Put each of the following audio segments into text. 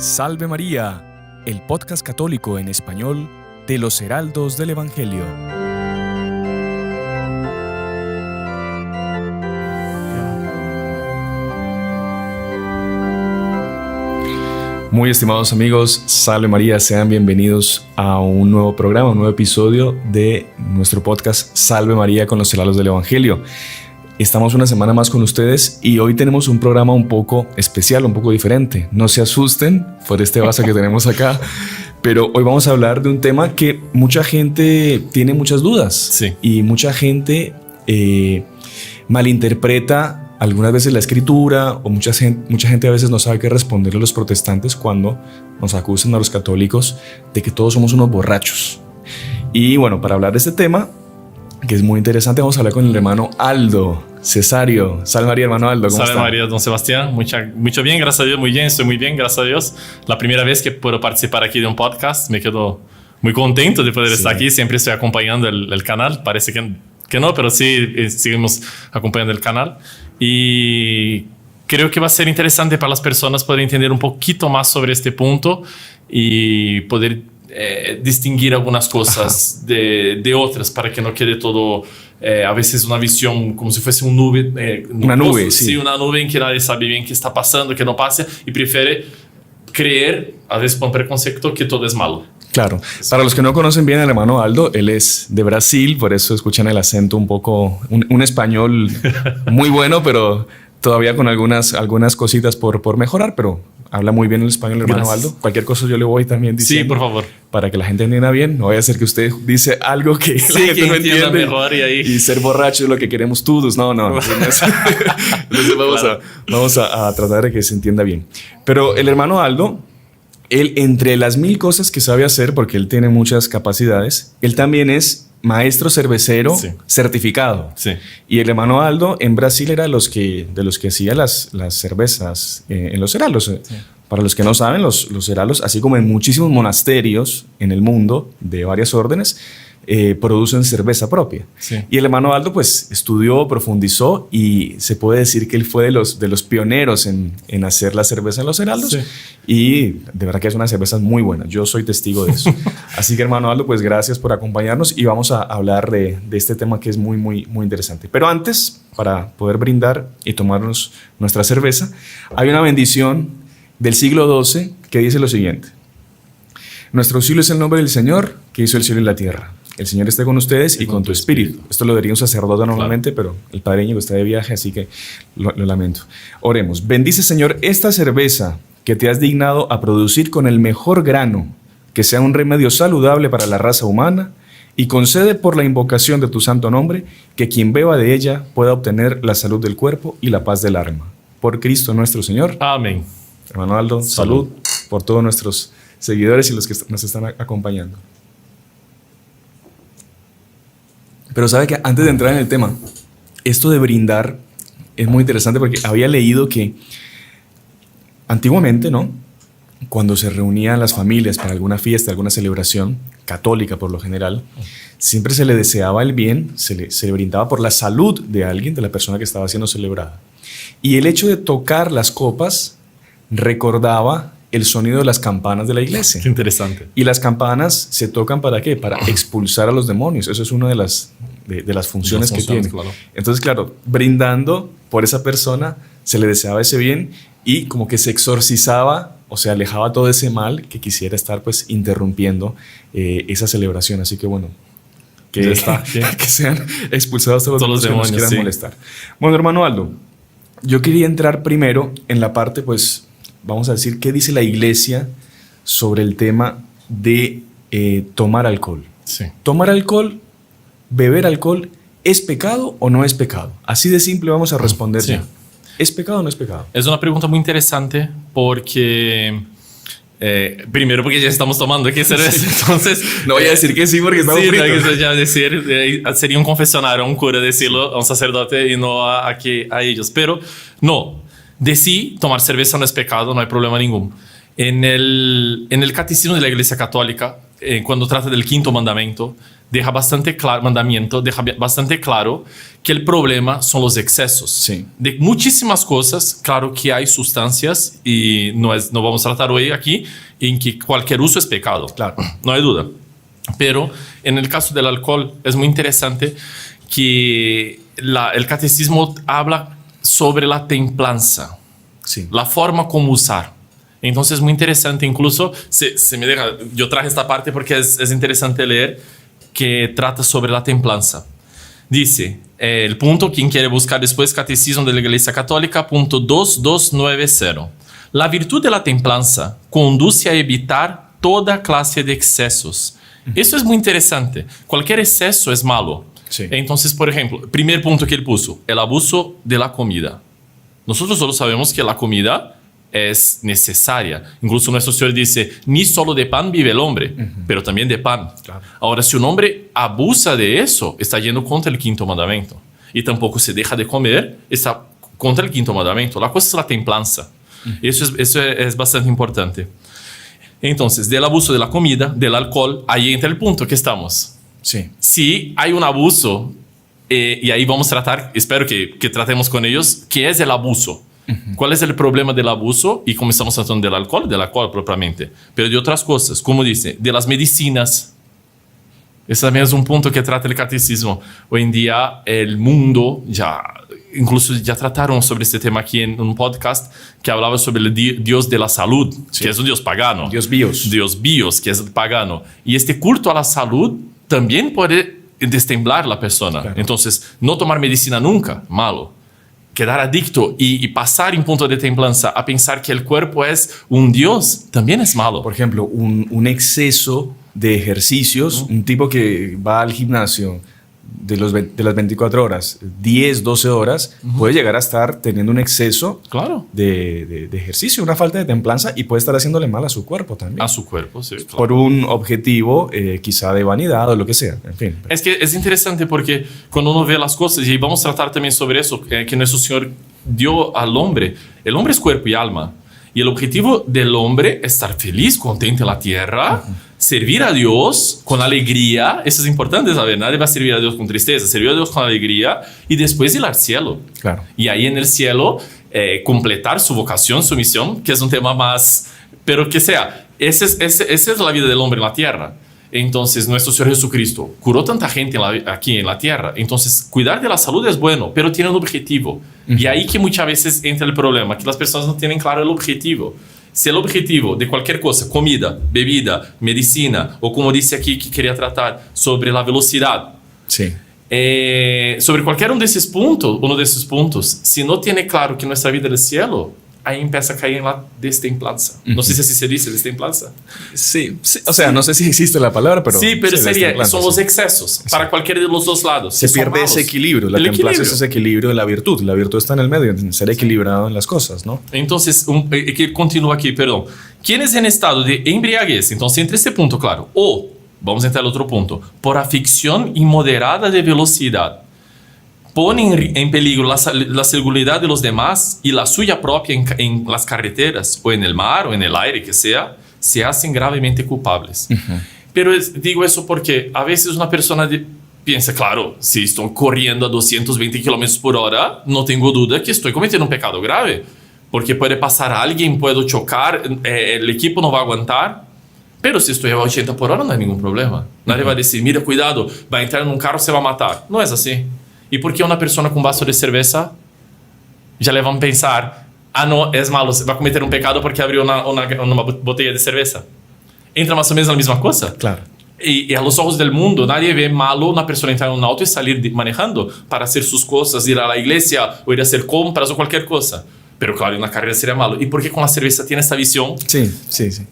Salve María, el podcast católico en español de los Heraldos del Evangelio. Muy estimados amigos, Salve María, sean bienvenidos a un nuevo programa, un nuevo episodio de nuestro podcast Salve María con los Heraldos del Evangelio. Estamos una semana más con ustedes y hoy tenemos un programa un poco especial, un poco diferente. No se asusten por este vaso que tenemos acá, pero hoy vamos a hablar de un tema que mucha gente tiene muchas dudas. Sí. Y mucha gente malinterpreta algunas veces la escritura, o mucha gente a veces no sabe qué responderle a los protestantes cuando nos acusan a los católicos de que todos somos unos borrachos. Y bueno, para hablar de este tema, que es muy interesante, vamos a hablar con el hermano Aldo Cesario. Salve María, hermano Aldo, ¿cómo está? Salve María, don Sebastián. Mucho bien, gracias a Dios. Muy bien, estoy muy bien, gracias a Dios. La primera vez que puedo participar aquí de un podcast, me quedo muy contento de poder estar aquí. Siempre estoy acompañando el canal. Parece que no, pero sí seguimos acompañando el canal. Y creo que va a ser interesante para las personas poder entender un poquito más sobre este punto y poder distinguir algunas cosas de otras, para que no quede todo a veces una visión como si fuese una nube, sí, una nube en que nadie sabe bien qué está pasando, qué no pasa, y prefiere creer, a veces con preconcepto, que todo es malo. Claro, para los que no conocen bien al hermano Aldo, él es de Brasil, por eso escuchan el acento un poco, un español muy bueno, pero todavía con algunas cositas por mejorar, pero habla muy bien el español, hermano Aldo. Cualquier cosa yo le voy también diciendo. Sí, por favor. Para que la gente entienda bien. No vaya a ser que usted dice algo que la gente no entiende mejor y ser borracho es lo que queremos todos. No. Entonces vamos a tratar de que se entienda bien. Pero el hermano Aldo, él, entre las 1000 cosas que sabe hacer, porque él tiene muchas capacidades, él también es maestro cervecero certificado. Sí. Y el hermano Aldo en Brasil era de los que hacía las cervezas en los heraldos. Sí. Para los que no saben, los heraldos, así como en muchísimos monasterios en el mundo de varias órdenes, producen cerveza propia. Sí. Y el hermano Aldo pues estudió, profundizó, y se puede decir que él fue de los pioneros en hacer la cerveza en los heraldos. Sí. Y de verdad que es una cerveza muy buena. Yo soy testigo de eso. Así que, hermano Aldo, pues gracias por acompañarnos y vamos a hablar de este tema que es muy, muy, muy interesante. Pero antes, para poder brindar y tomarnos nuestra cerveza, hay una bendición del siglo XII que dice lo siguiente: nuestro auxilio es el nombre del Señor, que hizo el cielo y la tierra. El Señor esté con ustedes y con tu espíritu. Esto lo diría un sacerdote normalmente, claro, pero el padre Íñigo está de viaje, así que lo lamento. Oremos. Bendice, Señor, esta cerveza que te has dignado a producir con el mejor grano, que sea un remedio saludable para la raza humana, y concede por la invocación de tu santo nombre que quien beba de ella pueda obtener la salud del cuerpo y la paz del alma. Por Cristo nuestro Señor. Amén. Hermano Aldo, salud por todos nuestros seguidores y los que nos están acompañando. Pero sabe que antes de entrar en el tema, esto de brindar es muy interesante, porque había leído que antiguamente, ¿no?, cuando se reunían las familias para alguna fiesta, alguna celebración católica por lo general, siempre se le deseaba el bien, se le brindaba por la salud de alguien, de la persona que estaba siendo celebrada. Y el hecho de tocar las copas recordaba el sonido de las campanas de la iglesia. Qué interesante. Y las campanas se tocan ¿para qué? Para expulsar a los demonios. Eso es una de las funciones que tiene. Claro. Entonces, claro, brindando por esa persona, se le deseaba ese bien y como que se exorcizaba o se alejaba todo ese mal que quisiera estar pues interrumpiendo esa celebración. Así que bueno, que sean expulsados todos los demonios que nos quieran molestar. Bueno, hermano Aldo, yo quería entrar primero en la parte, pues, vamos a decir, ¿qué dice la iglesia sobre el tema de tomar alcohol? Sí. ¿Tomar alcohol, beber alcohol, es pecado o no es pecado? Así de simple vamos a responder. Sí. ¿Es pecado o no es pecado? Es una pregunta muy interesante porque... primero porque ya estamos tomando aquí cerveza, sí. Entonces... No voy a decir que sí porque estamos fritos. No, ya decir, sería un confesionario, un cura decirlo a un sacerdote y no a ellos. Pero no, de sí, tomar cerveza no es pecado, no hay problema ningún. En el catecismo de la Iglesia Católica cuando trata del quinto mandamiento, deja bastante claro que el problema son los excesos. Sí. De muchísimas cosas, claro que hay sustancias, y no vamos a tratar hoy aquí, en que cualquier uso es pecado. Claro. No hay duda. Pero en el caso del alcohol es muy interesante que el catecismo habla sobre la templanza, Sí. la forma como usar. Entonces es muy interesante, incluso, se me deja, yo traje esta parte porque es interesante leer, que trata sobre la templanza. Dice, el punto, quien quiere buscar después, Catecismo de la Iglesia Católica, punto 2290. La virtud de la templanza conduce a evitar toda clase de excesos. Eso es muy interesante. Cualquier exceso es malo. Sí. Entonces, por ejemplo, primer punto que él puso, el abuso de la comida. Nosotros solo sabemos que la comida es necesaria. Incluso nuestro Señor dice, ni solo de pan vive el hombre, pero también de pan. Claro. Ahora, si un hombre abusa de eso, está yendo contra el quinto mandamiento. Y tampoco se deja de comer, está contra el quinto mandamiento. La cosa es la templanza. Eso es bastante importante. Entonces, del abuso de la comida, del alcohol, ahí entra el punto que estamos. Sí. Si hay un abuso, y ahí vamos a tratar, espero que tratemos con ellos, ¿qué es el abuso? ¿Cuál es el problema del abuso? Y como estamos tratando del alcohol propiamente, pero de otras cosas, como dice, de las medicinas. Ese también es un punto que trata el catecismo. Hoy en día el mundo incluso ya trataron sobre este tema aquí en un podcast que hablaba sobre el Dios de la salud, Sí. que es un Dios pagano. Dios bios, que es pagano. Y este culto a la salud también puede destemblar la persona. Claro. Entonces, no tomar medicina nunca, malo. Quedar adicto y pasar en punto de templanza a pensar que el cuerpo es un Dios, también es malo. Por ejemplo, un exceso de ejercicios, un tipo que va al gimnasio de las 24 horas, 10, 12 horas, puede llegar a estar teniendo un exceso Claro. de ejercicio, una falta de templanza, y puede estar haciéndole mal a su cuerpo también. A su cuerpo, sí. Claro. Por un objetivo quizá de vanidad o lo que sea, en fin. Es que es interesante porque cuando uno ve las cosas, y vamos a tratar también sobre eso, que nuestro Señor dio al hombre, el hombre es cuerpo y alma, y el objetivo del hombre es estar feliz, contento en la tierra, servir a Dios con alegría. Eso es importante saber, nadie va a servir a Dios con tristeza, servir a Dios con alegría y después ir al cielo. Claro. Y ahí en el cielo completar su vocación, su misión, que es un tema más, pero que sea, esa es la vida del hombre en la tierra. Entonces, nuestro Señor Jesucristo curó tanta gente aquí en la tierra. Entonces, cuidar de la salud es bueno, pero tiene un objetivo. Y ahí que muchas veces entra el problema, que las personas no tienen claro el objetivo. Si el objetivo de cualquier cosa, comida, bebida, medicina, o como dice aquí que quería tratar, sobre la velocidad, Sí. sobre cualquier uno de esos puntos, si no tiene claro que nuestra vida es el cielo, ahí empieza a caer en la destemplanza. No sé si así se dice, destemplanza. Sí, o sea, no sé si existe la palabra, pero... Sí, pero son los sí. excesos para cualquiera de los dos lados. Se que son pierde ese malos. equilibrio. La El templanza equilibrio. es ese equilibrio de la virtud. La virtud está en el medio, en ser equilibrado en las cosas, ¿no? Entonces, que continúa aquí, perdón. ¿Quiénes en estado de embriaguez? Entonces, entre este punto, claro. O, vamos a entrar al otro punto, por afición inmoderada de velocidad, ponen en peligro la seguridad de los demás y la suya propia en las carreteras, o en el mar, o en el aire, que sea, se hacen gravemente culpables. Pero digo eso porque a veces una persona piensa, claro, si estoy corriendo a 220 kilómetros por hora, no tengo duda que estoy cometiendo un pecado grave, porque puede pasar a alguien, puedo chocar, el equipo no va a aguantar. Pero si estoy a 80 por hora, no hay ningún problema. Nadie va a decir, mira, cuidado, va a entrar en un carro, se va a matar. No es así. ¿Y por qué una persona con vaso de cerveza ya le van a pensar, no, es malo, va a cometer un pecado porque abrió una botella de cerveza? Entra más o menos la misma cosa. Claro. Y a los ojos del mundo, nadie ve malo una persona entrar en un auto y salir manejando para hacer sus cosas, ir a la iglesia o ir a hacer compras o cualquier cosa. Pero claro, en una carrera sería malo. ¿Y por qué con la cerveza tiene esta visión? Sí.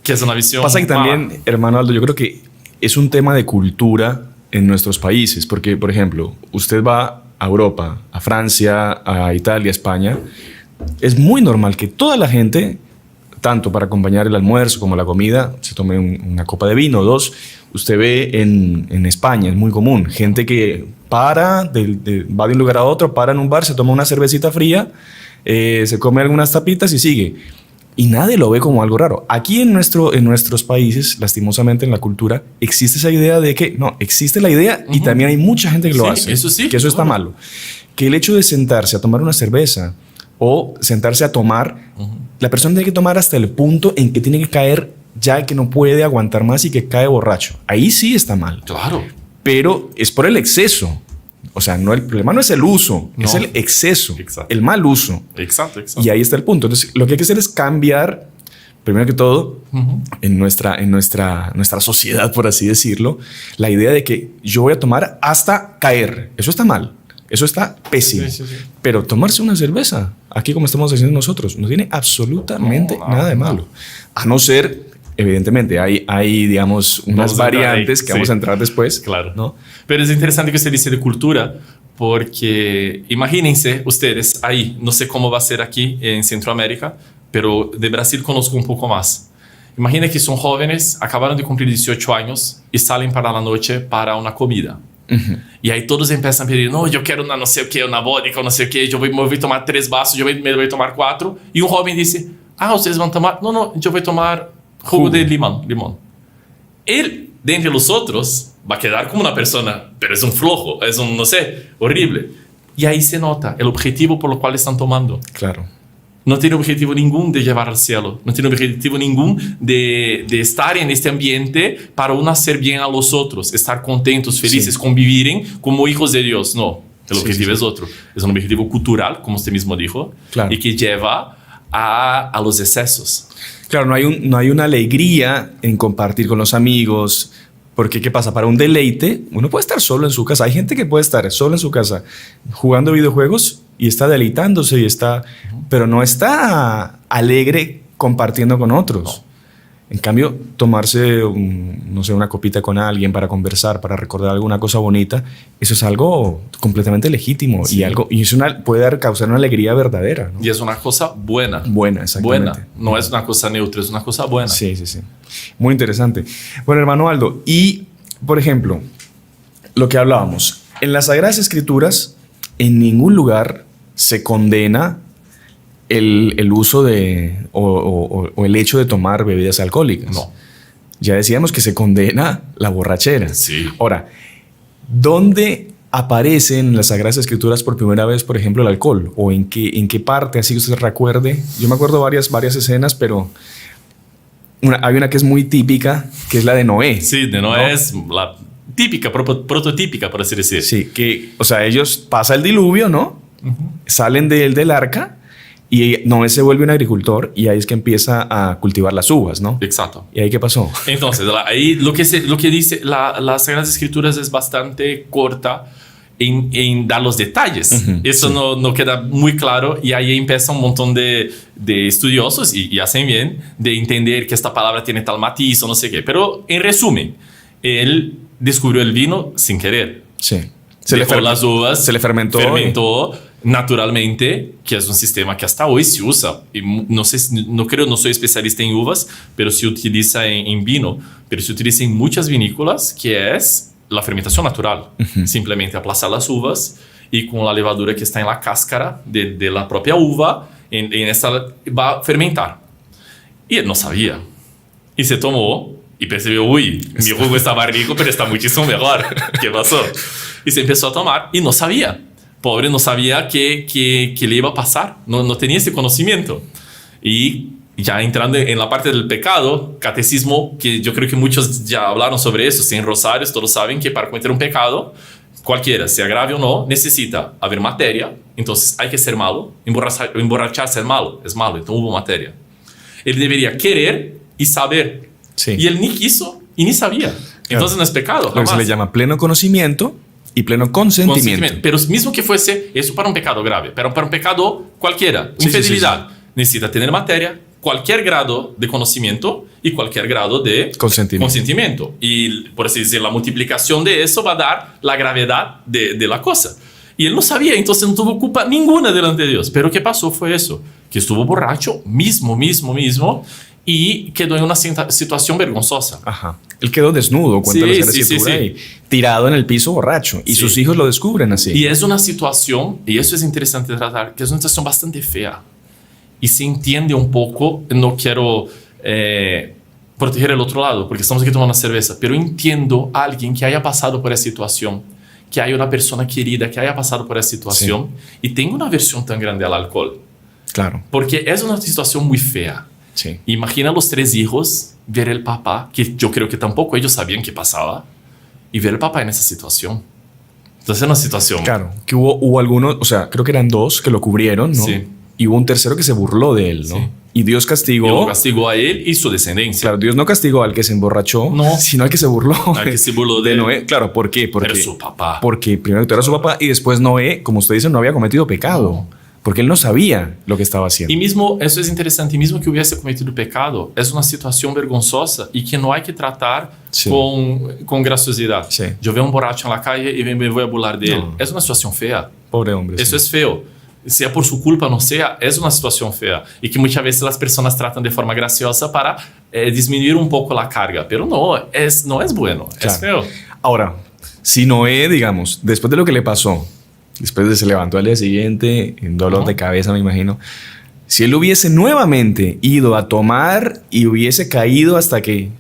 Que es una visión... Pasa que también, hermano Aldo, yo creo que es un tema de cultura en nuestros países, porque, por ejemplo, usted va a Europa, a Francia, a Italia, a España, es muy normal que toda la gente, tanto para acompañar el almuerzo como la comida, se tome una copa de vino o dos. Usted ve en España, es muy común, gente que va de un lugar a otro, para en un bar, se toma una cervecita fría, se come algunas tapitas y sigue. Y nadie lo ve como algo raro. Aquí en nuestros países, lastimosamente en la cultura, existe esa idea de que no, existe la idea y también hay mucha gente que lo hace. Eso sí, que eso está malo. Que el hecho de sentarse a tomar una cerveza o sentarse a tomar, la persona tiene que tomar hasta el punto en que tiene que caer ya que no puede aguantar más y que cae borracho. Ahí sí está mal. Claro. Pero es por el exceso. O sea, no, el problema no es el uso, es el exceso, el mal uso. Exacto. Y ahí está el punto. Entonces, lo que hay que hacer es cambiar, primero que todo, en nuestra sociedad, por así decirlo, la idea de que yo voy a tomar hasta caer. Eso está mal. Eso está pésimo. Sí. Pero tomarse una cerveza, aquí como estamos haciendo nosotros, no tiene absolutamente nada de malo. A no ser, evidentemente, hay digamos, unas variantes que vamos a entrar después. Claro. ¿No? Pero es interesante que usted dice de cultura, porque imagínense ustedes ahí, no sé cómo va a ser aquí en Centroamérica, pero de Brasil conozco un poco más. Imagina que son jóvenes, acabaron de cumplir 18 años y salen para la noche para una comida. Y ahí todos empiezan a pedir, no, yo quiero una no sé qué, una vodka, no sé qué, yo voy a tomar 3 vasos, me voy a tomar 4. Y un joven dice, ustedes van a tomar, no, yo voy a tomar jugo de limón. Él, de entre los otros, va a quedar como una persona, pero es un flojo, es un, no sé, horrible. Y ahí se nota el objetivo por lo cual están tomando. Claro. No tiene objetivo ningún de llevar al cielo. No tiene objetivo ningún de estar en este ambiente para uno hacer bien a los otros, estar contentos, felices, convivir como hijos de Dios. No, el objetivo es otro. Es un objetivo cultural, como usted mismo dijo, y que lleva a los excesos. Claro, no hay una alegría en compartir con los amigos, porque ¿qué pasa? Para un deleite, uno puede estar solo en su casa. Hay gente que puede estar solo en su casa jugando videojuegos y está deleitándose pero no está alegre compartiendo con otros. No. En cambio, tomarse, no sé, una copita con alguien para conversar, para recordar alguna cosa bonita, eso es algo completamente legítimo y puede causar una alegría verdadera, ¿no? Y es una cosa buena. Buena, exactamente. Buena. No es una cosa neutra, es una cosa buena. Sí. Muy interesante. Bueno, hermano Aldo, y, por ejemplo, lo que hablábamos, en las Sagradas Escrituras, en ningún lugar se condena el uso o el hecho de tomar bebidas alcohólicas. No. Ya decíamos que se condena la borrachera. Sí. Ahora, ¿dónde aparece en las Sagradas Escrituras por primera vez, por ejemplo, el alcohol? ¿O en qué parte, así que usted recuerde? Yo me acuerdo varias escenas, pero hay una que es muy típica, que es la de Noé. Sí, de Noé, ¿no? Es la típica, prototípica, por así decir. Sí, que, o sea, ellos pasa el diluvio, ¿no? Salen del arca y Noé se vuelve un agricultor y ahí es que empieza a cultivar las uvas, ¿no? Exacto. ¿Y ahí qué pasó? Entonces, ahí lo que dice las Sagradas Escrituras es bastante corta en dar los detalles. Eso no queda muy claro y ahí empieza un montón de estudiosos y hacen bien de entender que esta palabra tiene tal matiz o no sé qué. Pero en resumen, él descubrió el vino sin querer. Sí. Las uvas, se le fermentó naturalmente, que es un sistema que hasta hoy se usa. Y no soy especialista en uvas, pero se utiliza en vino, pero se utiliza en muchas vinícolas, que es la fermentación natural. Simplemente aplazar las uvas y con la levadura que está en la cáscara de la propia uva, en esta va a fermentar. Y él no sabía. Y se tomó y percibió, mi jugo estaba rico, pero está muchísimo mejor. ¿Qué pasó? Y se empezó a tomar y no sabía. Pobre, no sabía que le iba a pasar. No tenía ese conocimiento. Y ya entrando en la parte del pecado, catecismo, que yo creo que muchos ya hablaron sobre eso, en rosarios, todos saben que para cometer un pecado, cualquiera, sea grave o no, necesita haber materia. Entonces hay que ser malo. Emborracharse es malo, entonces hubo materia. Él debería querer y saber. Sí. Y él ni quiso y ni sabía. Entonces no es pecado. Lo que se le llama pleno conocimiento y pleno consentimiento. Pero mismo que fuese eso para un pecado grave, pero para un pecado cualquiera, infidelidad, necesita tener materia, cualquier grado de conocimiento y cualquier grado de consentimiento. Y por así decir, la multiplicación de eso va a dar la gravedad de la cosa. Y él no sabía, entonces no tuvo culpa ninguna delante de Dios. Pero ¿qué pasó? Fue eso, que estuvo borracho mismo, y quedó en una situación vergonzosa. Ajá. Él quedó desnudo, cuenta la escritura, y tirado en el piso borracho. Y sus hijos lo descubren así. Y es una situación, y eso es interesante tratar, que es una situación bastante fea. y se entiende un poco, no quiero proteger el otro lado, porque estamos aquí tomando una cerveza, pero entiendo a alguien que haya pasado por esa situación, que haya una persona querida que haya pasado por esa situación y tenga una aversión tan grande al alcohol. Claro. Porque es una situación muy fea. Sí. Imagina los 3 hijos, ver el papá, que yo creo que tampoco ellos sabían qué pasaba, y ver el papá en esa situación. Entonces es una situación... Claro, que hubo algunos, o sea, creo que eran 2 que lo cubrieron, ¿no? Sí. Y hubo un tercero que se burló de él, ¿no? Sí. Y Dios castigó... Y lo castigó a él y su descendencia. Claro, Dios no castigó al que se emborrachó, No. sino al que se burló. Al que se burló de él. Noé. Claro, ¿por qué? Era su papá. Porque primero era su papá y después Noé, como usted dice, no había cometido pecado. Porque él no sabía lo que estaba haciendo. Y mismo, eso es interesante, y mismo que hubiese cometido pecado, es una situación vergonzosa y que no hay que tratar con graciosidad. Sí. Yo veo un borracho en la calle y me voy a burlar de él. Es una situación fea. Pobre hombre. Eso es feo. Sea por su culpa o no sea, es una situación fea. Y que muchas veces las personas tratan de forma graciosa para disminuir un poco la carga. Pero no es bueno, es feo. Ahora, si Noé, digamos, después de lo que le pasó, después de se levantó al día siguiente, en dolor de cabeza, me imagino, si él hubiese nuevamente ido a tomar y hubiese caído hasta que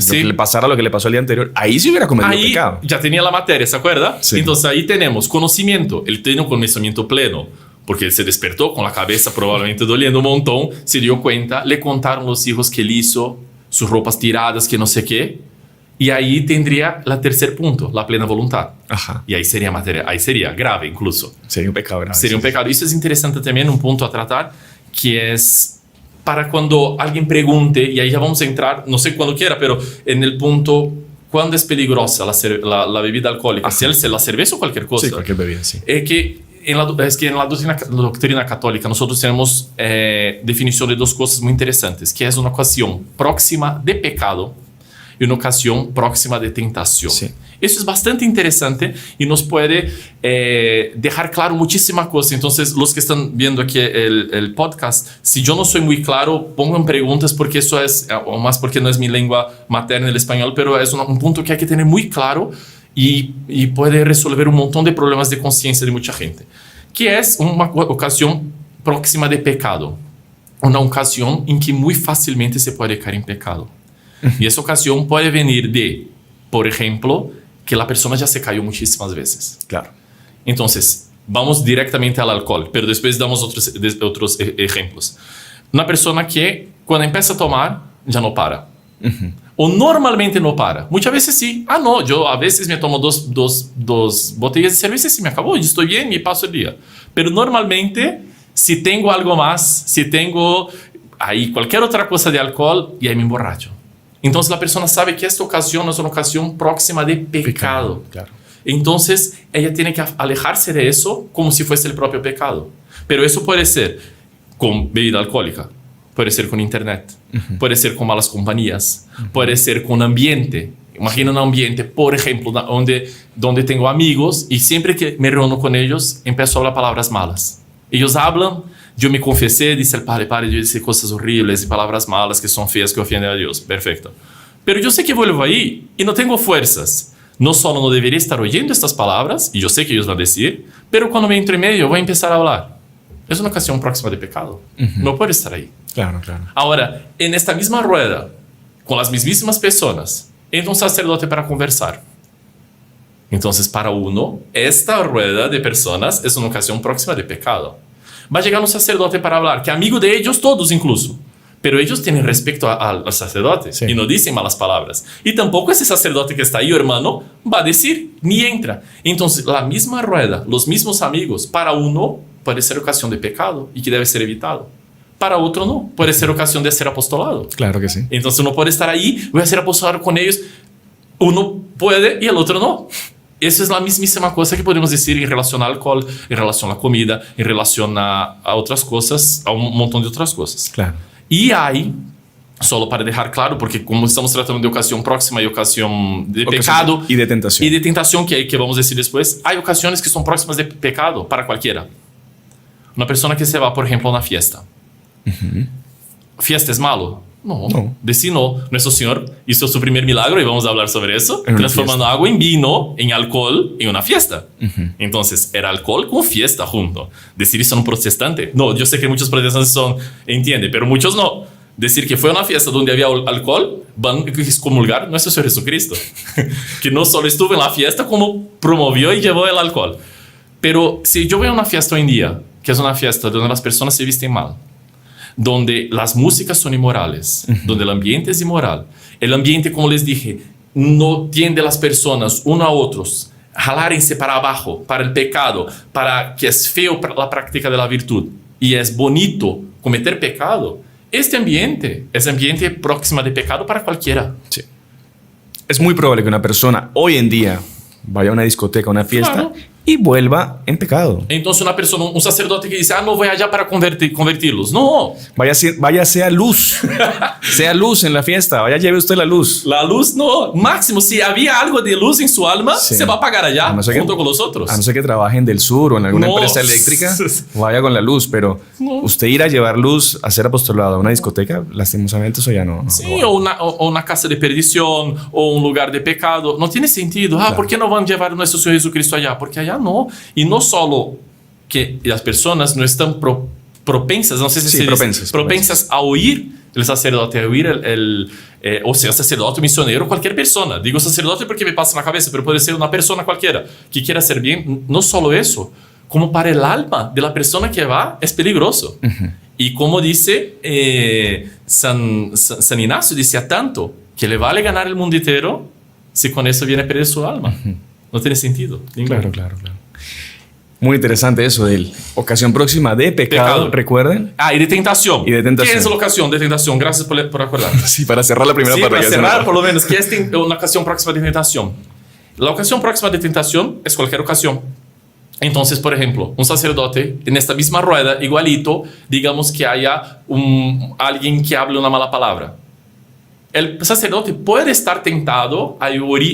le pasara lo que le pasó el día anterior, ahí sí hubiera cometido pecado. Ya tenía la materia, ¿se acuerda? Sí. Entonces ahí tenemos conocimiento. Él tiene un conocimiento pleno, porque él se despertó con la cabeza probablemente doliendo un montón, se dio cuenta, le contaron los hijos que él hizo, sus ropas tiradas, que no sé qué. Y ahí tendría el tercer punto, la plena voluntad. Ajá. Y ahí sería materia, ahí sería grave incluso. Sería un pecado grave. Sería un pecado. Eso es interesante también, un punto a tratar, que es para cuando alguien pregunte, y ahí ya vamos a entrar, no sé cuándo quiera, pero en el punto, ¿cuándo es peligrosa la bebida alcohólica? Si es la cerveza o cualquier cosa. Sí, cualquier bebida, sí. Es que en la doctrina católica nosotros tenemos definición de 2 cosas muy interesantes, que es una ocasión próxima de pecado y una ocasión próxima de tentación. Sí. Eso es bastante interesante y nos puede dejar claro muchísimas cosas. Entonces, los que están viendo aquí el podcast, si yo no soy muy claro, pongan preguntas porque eso es, o más porque no es mi lengua materna el español, pero es un punto que hay que tener muy claro y puede resolver un montón de problemas de conciencia de mucha gente. Que es una ocasión próxima de pecado. Una ocasión en que muy fácilmente se puede caer en pecado. Y esa ocasión puede venir de, por ejemplo, que la persona ya se cayó muchísimas veces. Claro. Entonces, vamos directamente al alcohol, pero después damos otros ejemplos. Una persona que cuando empieza a tomar, ya no para. O normalmente no para. Muchas veces sí. No, yo a veces me tomo dos botellas de cerveza y se me acabó. Yo estoy bien y paso el día. Pero normalmente, si tengo algo más, si tengo ahí cualquier otra cosa de alcohol, y ahí me emborracho. Entonces la persona sabe que esta ocasión es una ocasión próxima de pecado. Claro. Entonces ella tiene que alejarse de eso como si fuese el propio pecado. Pero eso puede ser con bebida alcohólica, puede ser con internet, puede ser con malas compañías, puede ser con ambiente. Imagina un ambiente, por ejemplo, donde tengo amigos y siempre que me reúno con ellos empiezo a hablar palabras malas. Ellos hablan, yo me confesé, dice el padre, yo dije cosas horribles y palabras malas que son feas, que ofenden a Dios. Perfecto. Pero yo sé que vuelvo ahí y no tengo fuerzas. No solo no debería estar oyendo estas palabras, y yo sé que ellos van a decir, pero cuando me entro en medio voy a empezar a hablar. Es una ocasión próxima de pecado. No puede estar ahí. Claro, claro. Ahora, en esta misma rueda, con las mismísimas personas, entra un sacerdote para conversar. Entonces, para uno, esta rueda de personas es una ocasión próxima de pecado. Va a llegar un sacerdote para hablar, que es amigo de ellos todos incluso. Pero ellos tienen respeto al sacerdote y no dicen malas palabras. Y tampoco ese sacerdote que está ahí, hermano, va a decir, ni entra. Entonces, la misma rueda, los mismos amigos, para uno puede ser ocasión de pecado y que debe ser evitado. Para otro no, puede ser ocasión de ser apostolado. Claro que sí. Entonces uno puede estar ahí, voy a ser apostolado con ellos. Uno puede y el otro no. Eso es la mismísima cosa que podemos decir en relación al alcohol, en relación a la comida, en relación a otras cosas, a un montón de otras cosas. Claro. Y hay, solo para dejar claro, porque como estamos tratando de ocasión próxima y ocasión de pecado y de tentación. Y de tentación que vamos a decir después, hay ocasiones que son próximas de pecado para cualquiera. Una persona que se va, por ejemplo, a una fiesta. ¿Fiesta es malo? No. No. Decir no. Nuestro Señor hizo su primer milagro y vamos a hablar sobre eso, En una transformando fiesta. agua en vino, en alcohol, en una fiesta. Entonces, era alcohol con fiesta junto. Decir eso a un protestante. No, yo sé que muchos protestantes entienden, pero muchos no. Decir que fue una fiesta donde había alcohol, van a excomulgar nuestro Señor Jesucristo. Que no solo estuvo en la fiesta, como promovió y llevó el alcohol. Pero si yo veo una fiesta hoy en día, que es una fiesta donde las personas se visten mal, donde las músicas son inmorales, donde el ambiente es inmoral, el ambiente, como les dije, no tiende a las personas uno a otros, jalárense para abajo, para el pecado, para que es feo para la práctica de la virtud y es bonito cometer pecado. Este ambiente es ambiente próximo de pecado para cualquiera. Sí. Es muy probable que una persona hoy en día vaya a una discoteca, a una fiesta, Claro. y vuelva en pecado. Entonces una persona, un sacerdote que dice, no voy allá para convertirlos. No, Vaya sea luz. Sea luz en la fiesta. Vaya, lleve usted la luz. la luz no. Máximo, si había algo de luz en su alma, Sí. se va a apagar allá A no ser que- junto con los otros. A no ser que trabaje en Del Sur o en alguna No. empresa eléctrica, vaya con la luz. Pero usted ir a llevar luz, a hacer apostolado a una discoteca, lastimosamente eso ya no. Sí, o una casa de perdición, o un lugar de pecado. No tiene sentido. ¿Por qué no van a llevar a nuestro Señor Jesucristo allá? Porque allá no. Y no solo que las personas no están propensas, no sé si Sí, se dice, propensas. propensas a oír el sacerdote, a oír o sea, sacerdote, misionero, cualquier persona. Digo sacerdote porque me pasa en la cabeza, pero puede ser una persona cualquiera que quiera hacer bien. No solo eso, como para el alma de la persona que va es peligroso. Y como dice San Ignacio, decía tanto que le vale ganar el mundo entero si con eso viene a perder su alma. No tiene sentido. Claro. Muy interesante eso de ocasión próxima de pecado. Recuerden. Y de tentación. Y de tentación. ¿Qué es la ocasión de tentación? Gracias por acordar. Sí, para cerrar la primera Sí, parte. para ya se cerrar, nos- por lo menos, ¿qué es una ocasión próxima de tentación? La ocasión próxima de tentación es cualquier ocasión. Entonces, por ejemplo, un sacerdote en esta misma rueda, igualito, digamos que haya alguien que hable una mala palabra. El sacerdote puede estar tentado a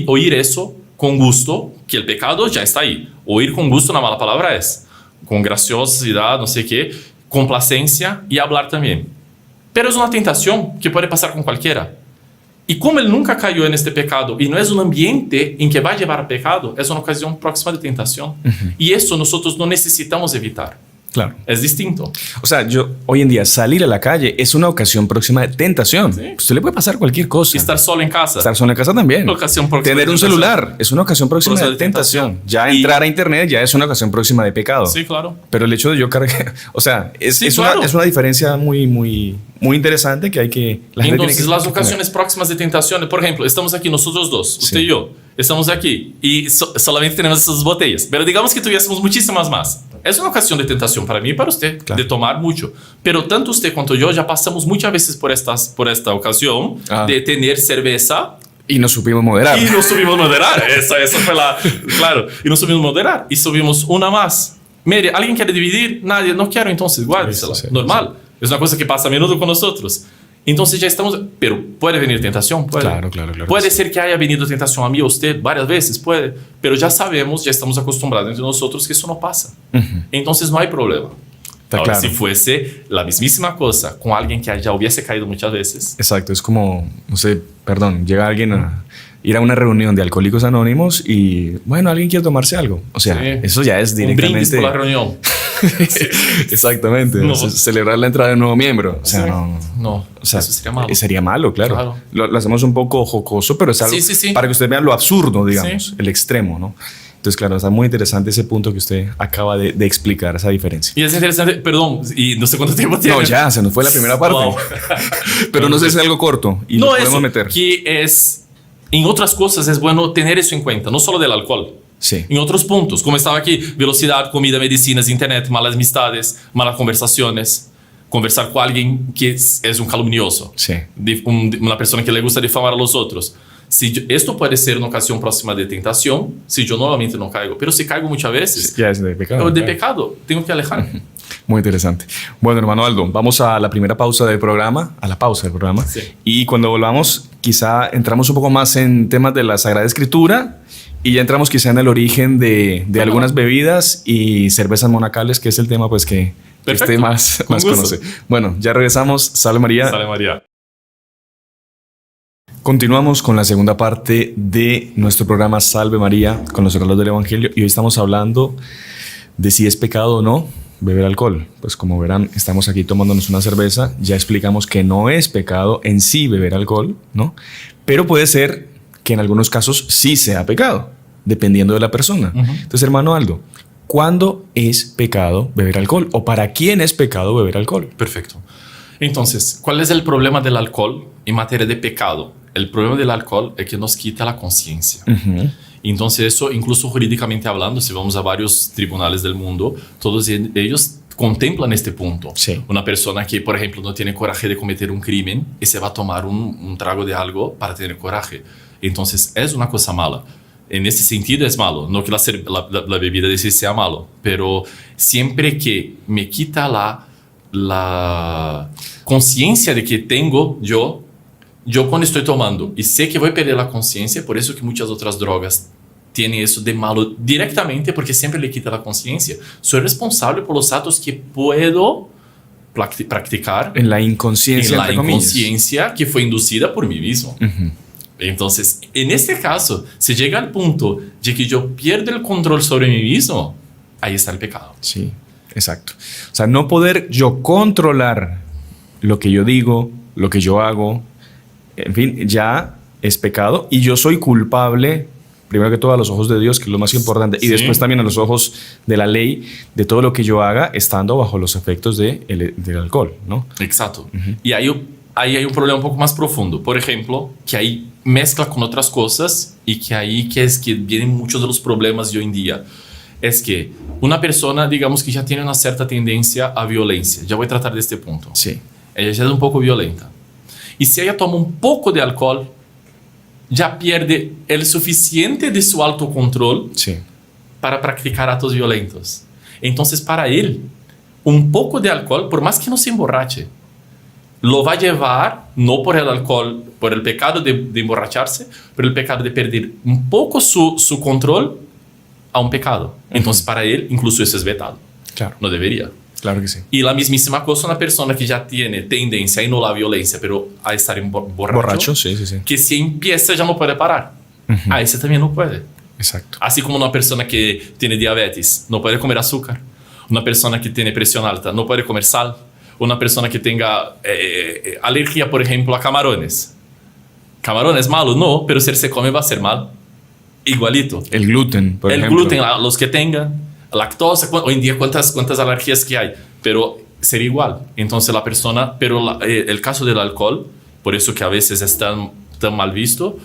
oír eso con gusto, que el pecado ya está ahí. Oír con gusto una mala palabra es con graciosidad, no sé qué, complacencia y hablar también. Pero es una tentación que puede pasar con cualquiera. Y como él nunca cayó en este pecado y no es un ambiente en que va a llevar a pecado, es una ocasión próxima de tentación. Y eso nosotros no necesitamos evitar. Claro. Es distinto. O sea, hoy en día salir a la calle es una ocasión próxima de tentación. Sí. Usted le puede pasar cualquier cosa. Estar solo en casa. Estar solo en casa también. Ocasión próxima Tener de un tentación. celular es una ocasión próxima Próxima de de tentación. tentación. Ya Y- entrar a internet ya es una ocasión próxima de pecado. Sí, claro. Pero el hecho de yo cargar, o sea, es, Sí, es, claro. una, es una diferencia muy interesante que hay que... la gente Entonces, tiene que las ocasiones próximas de tentación, por ejemplo, estamos aquí nosotros dos, usted Sí. y yo, estamos aquí y solamente tenemos esas dos botellas, pero digamos que tuviésemos muchísimas más. Es una ocasión de tentación para mí y para usted, Claro. de tomar mucho. Pero tanto usted cuanto yo ya pasamos muchas veces por esta ocasión de tener cerveza Y nos supimos moderar. y nos subimos a moderar. Esa fue la... Claro, y nos subimos a moderar y subimos una más. Mire, ¿alguien quiere dividir? Nadie, no quiero, entonces guárdesela. Sí, Normal. Es una cosa que pasa a menudo con nosotros. Entonces ya estamos... Pero puede venir tentación, puede. Claro. Puede ser que haya venido tentación a mí o a usted varias veces, puede. Pero ya sabemos, ya estamos acostumbrados entre nosotros que eso no pasa. Entonces no hay problema. Está Ahora, claro. si fuese la mismísima cosa con alguien que ya hubiese caído muchas veces, Exacto, es como, no sé, perdón, llega alguien a ir a una reunión de Alcohólicos Anónimos y, bueno, alguien quiere tomarse algo. O sea, Sí. eso ya es un brindis directamente... por la reunión. Exactamente. No. Celebrar la entrada de un nuevo miembro. O sea, Sí. no... No, O sea, eso sería malo. Sería malo, claro. Claro. Lo hacemos un poco jocoso, pero es algo Sí. para que usted vea lo absurdo, digamos, Sí. el extremo, ¿no? Entonces, claro, está muy interesante ese punto que usted acaba de explicar, esa diferencia. Y es interesante, perdón, y no sé cuánto tiempo tiene. No, ya, se nos fue la primera parte. Wow. Pero no sé si es algo corto y No, nos podemos eso, meter. que es, en otras cosas es bueno tener eso en cuenta, no solo del alcohol. Sí. En otros puntos, como estaba aquí, velocidad, comida, medicinas, internet, malas amistades, malas conversaciones, conversar con alguien que es un calumnioso, Sí. una persona que le gusta difamar a los otros. Esto puede ser una ocasión próxima de tentación, si yo normalmente no caigo, pero si caigo muchas veces, Ya es de pecado. de claro. pecado, tengo que alejarme. Muy interesante. Bueno, hermano Aldo, vamos a la primera pausa del programa, Sí. Y cuando volvamos, quizá entramos un poco más en temas de la Sagrada Escritura y ya entramos quizá en el origen de algunas bebidas y cervezas monacales, que es el tema pues que Perfecto. usted más Con gusto. conoce. Bueno, ya regresamos. Salve María. Salve María. Continuamos con la segunda parte de nuestro programa Salve María con los hermanos del Evangelio y hoy estamos hablando de si es pecado o no beber alcohol. Pues como verán, estamos aquí tomándonos una cerveza, ya explicamos que no es pecado en sí beber alcohol, ¿no? Pero puede ser que en algunos casos sí sea pecado, dependiendo de la persona. Entonces, hermano Aldo, ¿cuándo es pecado beber alcohol? ¿O para quién es pecado beber alcohol? Perfecto. Entonces, ¿cuál es el problema del alcohol en materia de pecado? El problema del alcohol es que nos quita la conciencia. Entonces, eso, incluso jurídicamente hablando, si vamos a varios tribunales del mundo, todos ellos contemplan este punto. Sí. Una persona que, por ejemplo, no tiene coraje de cometer un crimen y se va a tomar un trago de algo para tener coraje. Entonces, es una cosa mala. En ese sentido es malo. No que la bebida de sí sea malo, pero siempre que me quita la conciencia de que tengo yo cuando estoy tomando y sé que voy a perder la conciencia, por eso que muchas otras drogas tienen eso de malo directamente, porque siempre le quita la conciencia. Soy responsable por los actos que puedo practicar en la inconsciencia, en la inconsciencia que fue inducida por mí mismo. Entonces, en este caso, si llega al punto de que yo pierdo el control sobre mí mismo, ahí está el pecado. Sí, exacto. O sea, no poder yo controlar lo que yo digo, lo que yo hago, en fin, ya es pecado y yo soy culpable, primero que todo a los ojos de Dios, que es lo más importante, y después también a los ojos de la ley, de todo lo que yo haga estando bajo los efectos del alcohol, ¿no? Exacto. Y ahí hay un problema un poco más profundo. Por ejemplo, que ahí mezcla con otras cosas y que ahí es que vienen muchos de los problemas de hoy en día. Es que una persona, digamos que ya tiene una cierta tendencia a violencia. Ya voy a tratar de este punto. Sí. Ella ya es un poco violenta. Y si ella toma un poco de alcohol, ya pierde el suficiente de su autocontrol para practicar actos violentos. Entonces, para él, un poco de alcohol, por más que no se emborrache, lo va a llevar, no por el alcohol, por el pecado de emborracharse, pero el pecado de perder un poco su control a un pecado. Entonces, para él, incluso eso es vetado. Claro. No debería. Claro que sí. Y la mismísima cosa una persona que ya tiene tendencia, y no la violencia, pero a estar borracho, sí. que si empieza ya no puede parar. A ese también no puede. Exacto. Así como una persona que tiene diabetes no puede comer azúcar. Una persona que tiene presión alta no puede comer sal. Una persona que tenga alergia, por ejemplo, a camarones. ¿Camarón es malo? No, pero si él se come va a ser mal. Igualito. El gluten, por ejemplo. El gluten, los que tengan lactosa, hoy en día cuántas alergias que hay, pero sería igual. Entonces la persona, pero el caso del alcohol, por eso que a veces es tan mal visto,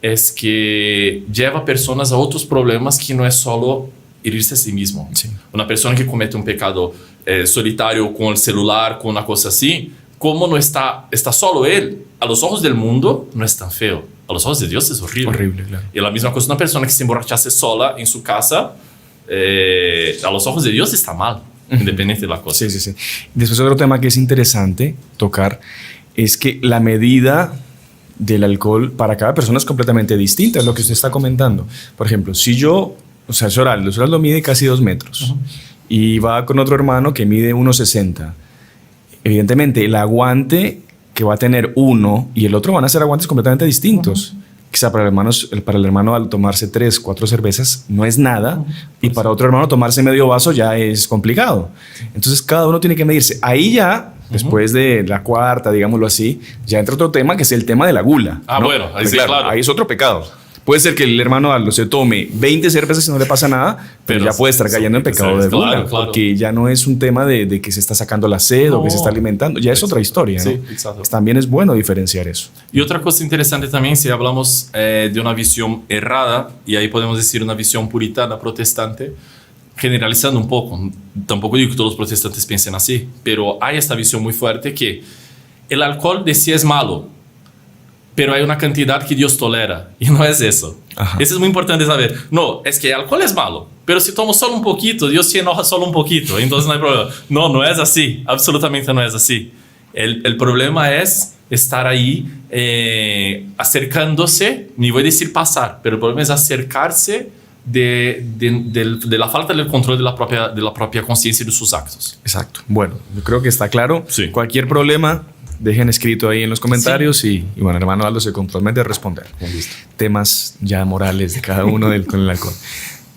es que lleva a personas a otros problemas que no es solo herirse a sí mismo. Sí. Una persona que comete un pecado solitario con el celular, con una cosa así, como no está solo él, a los ojos del mundo no es tan feo, a los ojos de Dios es horrible. Horrible, claro. Y la misma cosa una persona que se emborrachase sola en su casa, a los ojos de Dios está mal, independiente de la cosa. Sí. Después otro tema que es interesante tocar es que la medida del alcohol para cada persona es completamente distinta, es lo que usted está comentando. Por ejemplo, si yo, o sea, Soraldo mide casi 2 metros y va con otro hermano que mide 1,60. Evidentemente, el aguante que va a tener uno y el otro van a ser aguantes completamente distintos. Quizá para el hermano al tomarse 3, 4 cervezas no es nada y para otro hermano tomarse medio vaso ya es complicado. Entonces cada uno tiene que medirse. Ahí ya, después de la cuarta, digámoslo así, ya entra otro tema que es el tema de la gula. ¿No? Bueno, ahí sí, claro. Ahí es otro pecado. Puede ser que el hermano Aldo se tome 20 cervezas y no le pasa nada, pero ya puede estar cayendo en pecado de gula, claro. Porque ya no es un tema de que se está sacando la sed o que se está alimentando, ya es otra historia, ¿no? Sí, exacto. También es bueno diferenciar eso. Y otra cosa interesante también, si hablamos de una visión errada, y ahí podemos decir una visión puritana, protestante, generalizando un poco, tampoco digo que todos los protestantes piensen así, pero hay esta visión muy fuerte que el alcohol de sí es malo, pero hay una cantidad que Dios tolera, y no es eso. Ajá. Eso es muy importante saber. No, es que el alcohol es malo, pero si tomo solo un poquito, Dios se enoja solo un poquito, entonces no hay problema. No es así, absolutamente no es así. El problema es estar ahí acercándose, ni voy a decir pasar, pero el problema es acercarse de la falta del control de la propia conciencia y de sus actos. Exacto. Bueno, yo creo que está claro. Sí. Cualquier problema dejen escrito ahí en los comentarios y bueno, hermano Aldo se compromete a responder. Temas ya morales de cada uno con el alcohol.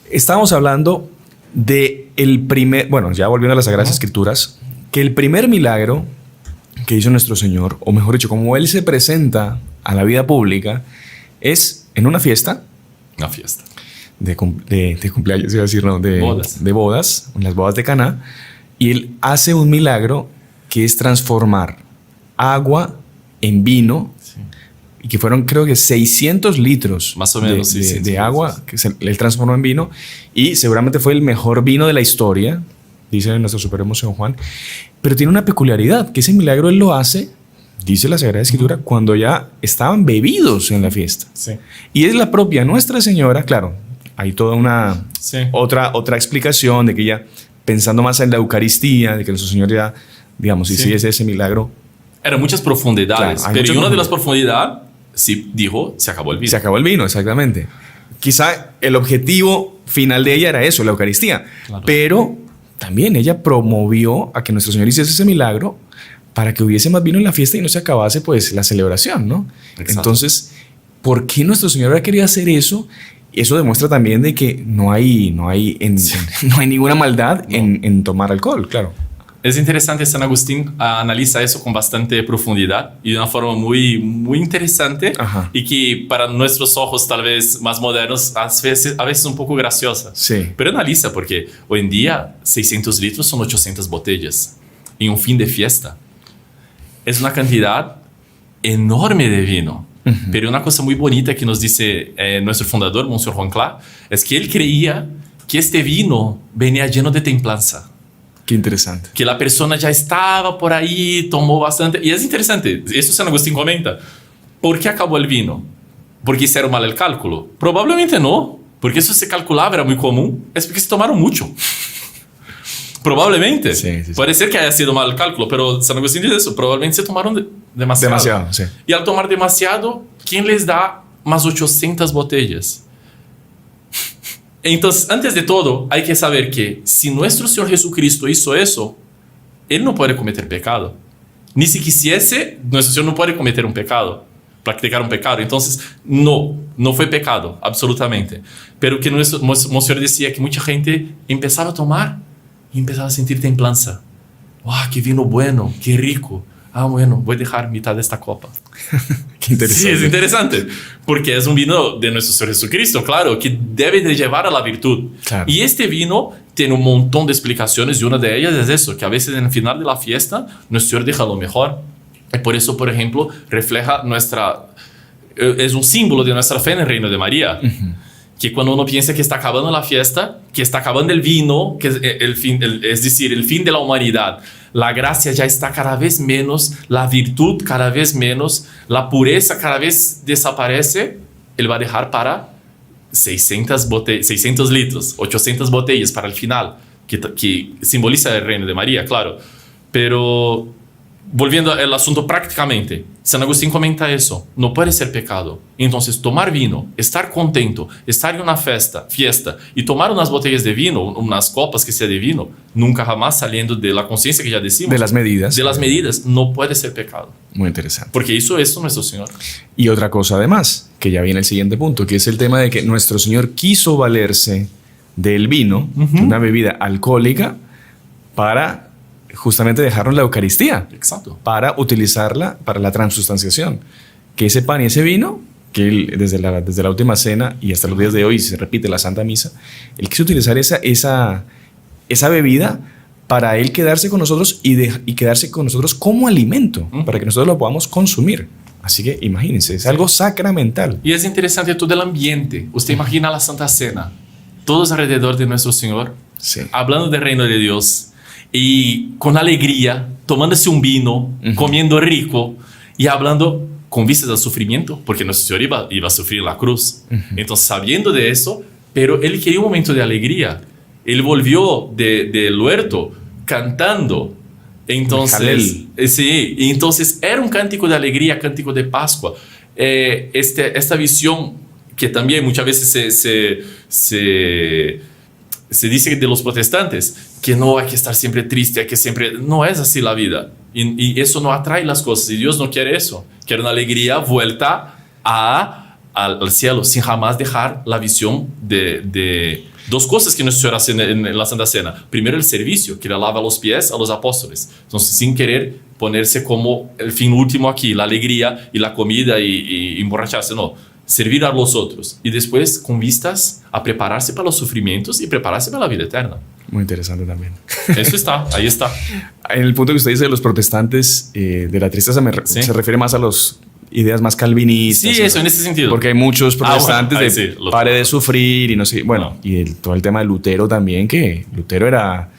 Estábamos hablando de el primer, bueno, ya volviendo a las Sagradas Escrituras, que el primer milagro que hizo nuestro Señor, o mejor dicho, como Él se presenta a la vida pública, es en una fiesta. Una fiesta. De cumpleaños, iba a decir, no, de bodas, en las bodas de Caná, y Él hace un milagro que es transformar agua en vino, y que fueron creo que 600 litros más o menos, de agua que Él transformó en vino, y seguramente fue el mejor vino de la historia, dice nuestro Supremo San Juan, pero tiene una peculiaridad, que ese milagro Él lo hace, dice la Sagrada Escritura, cuando ya estaban bebidos en la fiesta. Sí. Y es la propia Nuestra Señora, claro, hay toda una otra explicación de que ella, pensando más en la Eucaristía, de que nuestro Señor ya, digamos, hiciese ese milagro. Eran muchas profundidades, claro, pero una de las profundidades, sí dijo, se acabó el vino. Se acabó el vino, exactamente. Quizá el objetivo final de ella era eso, la Eucaristía, claro. Pero también ella promovió a que nuestro Señor hiciese ese milagro para que hubiese más vino en la fiesta y no se acabase pues la celebración, ¿no? Exacto. Entonces, ¿por qué nuestro Señor había querido hacer eso? Eso demuestra también de que no hay ninguna maldad en tomar alcohol, claro. Es interesante, San Agustín analiza eso con bastante profundidad y de una forma muy, muy interesante. Ajá. Y que para nuestros ojos tal vez más modernos a veces un poco graciosa. Sí. Pero analiza porque hoy en día 600 litros son 800 botellas en un fin de fiesta. Es una cantidad enorme de vino. Uh-huh. Pero una cosa muy bonita que nos dice nuestro fundador, Monsieur Juan Clá, es que él creía que este vino venía lleno de templanza. Qué interesante. Que la persona ya estaba por ahí, tomó bastante. Y es interesante, eso San Agustín comenta. ¿Por qué acabó el vino? ¿Porque hicieron mal el cálculo? Probablemente no, porque eso se calculaba, era muy común. Es porque se tomaron mucho. Probablemente. Sí. Puede ser que haya sido mal el cálculo, pero San Agustín dice eso. Probablemente se tomaron demasiado. Sí. Y al tomar demasiado, ¿quién les da más 800 botellas? Entonces, antes de todo, hay que saber que si nuestro Señor Jesucristo hizo eso, Él no puede cometer pecado. Ni si quisiese, nuestro Señor no puede cometer un pecado, practicar un pecado. Entonces, no fue pecado, absolutamente. Pero que nuestro Señor decía que mucha gente empezaba a tomar y empezaba a sentir templanza. ¡Wow, qué vino bueno, qué rico! Ah, bueno, voy a dejar mitad de esta copa. Qué interesante. Sí, es interesante, porque es un vino de nuestro Señor Jesucristo, claro, que debe de llevar a la virtud. Claro. Y este vino tiene un montón de explicaciones y una de ellas es eso, que a veces en el final de la fiesta nuestro Señor deja lo mejor. Y por eso, por ejemplo, refleja es un símbolo de nuestra fe en el reino de María. Uh-huh. Que cuando uno piensa que está acabando la fiesta, que está acabando el vino, que es es decir, el fin de la humanidad, la gracia ya está cada vez menos, la virtud cada vez menos, la pureza cada vez desaparece, Él va a dejar para 600 litros, 800 botellas para el final, que simboliza el reino de María, claro. Pero volviendo al asunto prácticamente, San Agustín comenta eso, no puede ser pecado. Entonces, tomar vino, estar contento, estar en una fiesta y tomar unas botellas de vino, unas copas que sea de vino, nunca jamás saliendo de la conciencia que ya decimos. De las medidas. De las medidas, no puede ser pecado. Muy interesante. Porque hizo eso nuestro Señor. Y otra cosa además, que ya viene el siguiente punto, que es el tema de que nuestro Señor quiso valerse del vino, uh-huh, una bebida alcohólica, para justamente dejaron la Eucaristía. Exacto. Para utilizarla para la transustanciación. Que ese pan y ese vino, que él, desde la última cena y hasta los días de hoy se repite la Santa Misa, él quiso utilizar esa bebida para él quedarse con nosotros y quedarse con nosotros como alimento, para que nosotros lo podamos consumir. Así que imagínense, es algo sacramental. Y es interesante todo el ambiente. Usted imagina la Santa Cena, todos alrededor de nuestro Señor, hablando del reino de Dios, y con alegría, tomándose un vino, uh-huh, comiendo rico y hablando con vistas al sufrimiento, porque nuestro Señor iba a sufrir la cruz. Uh-huh. Entonces, sabiendo de eso, pero Él quería un momento de alegría. Él volvió del huerto cantando. Entonces, entonces era un cántico de alegría, cántico de Pascua. Esta visión que también muchas veces se dice de los protestantes que no hay que estar siempre triste, hay que siempre... No es así la vida. Y eso no atrae las cosas. Y Dios no quiere eso. Quiere una alegría vuelta al cielo, sin jamás dejar la visión de dos cosas que nuestro Señor hace en la Santa Cena. Primero, el servicio, que le lava los pies a los apóstoles. Entonces, sin querer ponerse como el fin último aquí, la alegría y la comida y emborracharse, no. Servir a los otros. Y después, con vistas a prepararse para los sufrimientos y prepararse para la vida eterna. Muy interesante también. Eso está, ahí está. En el punto que usted dice de los protestantes, de la tristeza, se refiere más a las ideas más calvinistas. Sí, eso, en ese sentido. Porque hay muchos protestantes de pare de sufrir y no sé. Bueno, y todo el tema de Lutero también, que Lutero era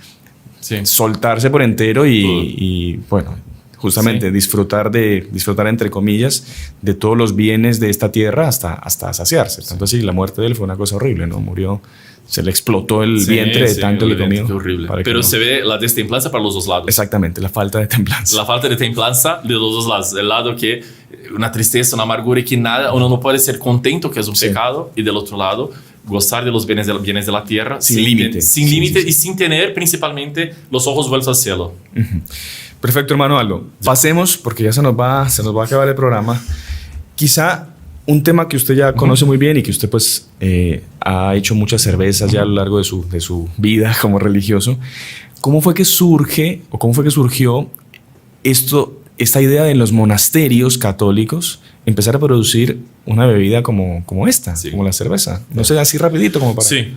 soltarse por entero y bueno, justamente disfrutar entre comillas de todos los bienes de esta tierra hasta saciarse. Tanto así, la muerte de él fue una cosa horrible, ¿no? Murió, se le explotó el vientre de tanto que comió. Horrible. Pero se ve la destemplanza para los dos lados. Exactamente, la falta de templanza. La falta de templanza de los dos lados. El lado que una tristeza, una amargura y que nada, uno no puede ser contento, que es un pecado, y del otro lado gozar de los bienes de la tierra sin límite. Sin límite y sin tener principalmente los ojos vueltos al cielo. Perfecto, hermano Aldo. Pasemos, porque ya se nos va a acabar el programa. Quizá un tema que usted ya conoce muy bien y que usted pues ha hecho muchas cervezas ya a lo largo de su vida como religioso. ¿Cómo fue que surgió esta idea de los monasterios católicos empezar a producir una bebida como esta, como la cerveza? No sé, así rapidito como para... Sí.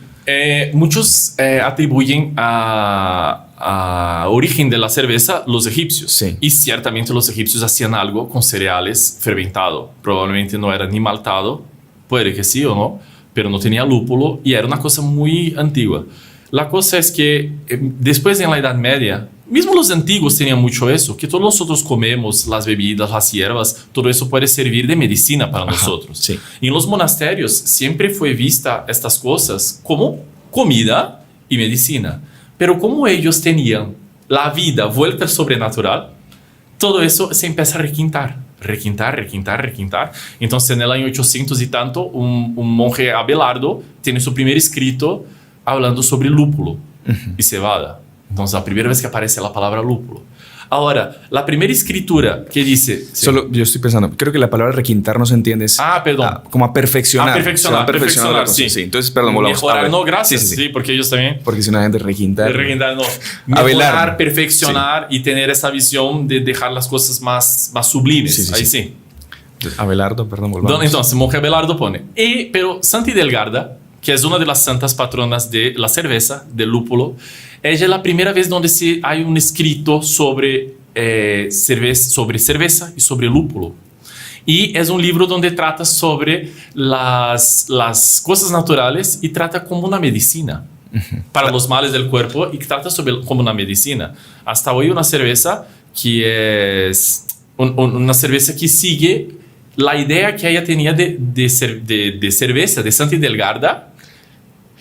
Muchos atribuyen a origen de la cerveza los egipcios. Sí. Y ciertamente los egipcios hacían algo con cereales fermentado. Probablemente no era ni maltado, puede que sí o no, pero no tenía lúpulo y era una cosa muy antigua. La cosa es que después en la Edad Media, mismo los antiguos tenían mucho eso, que todos nosotros comemos las bebidas, las hierbas, todo eso puede servir de medicina para nosotros. Sí. Y en los monasterios siempre fue vista estas cosas como comida y medicina. Pero como ellos tenían la vida vuelta al sobrenatural, todo eso se empieza a requintar. Entonces en el año 800 y tanto, un monje Abelardo tiene su primer escrito hablando sobre lúpulo y cebada. Entonces, la primera vez que aparece la palabra lúpulo. Ahora, la primera escritura que dice... Solo yo estoy pensando, creo que la palabra requintar no se entiende. Perdón. Como a perfeccionar. Perfeccionar, sí. Entonces, perdón, volvamos. Mejorar, no, gracias. Sí, porque ellos también... Porque si una gente requintar... Requintar, no. Mejorar, perfeccionar y tener esa visión de dejar las cosas más sublimes. Ahí sí. Abelardo, perdón, volvamos. Entonces, monje Abelardo pone... Pero Santa Hidelgarda, que es una de las santas patronas de la cerveza, del lúpulo, ella es la primera vez donde hay un escrito sobre cerveza y sobre lúpulo. Y es un libro donde trata sobre las cosas naturales y trata como una medicina para los males del cuerpo y trata como una medicina. Hasta hoy una cerveza que es una cerveza que sigue la idea que ella tenía de cerveza, de Santa Hidelgarda.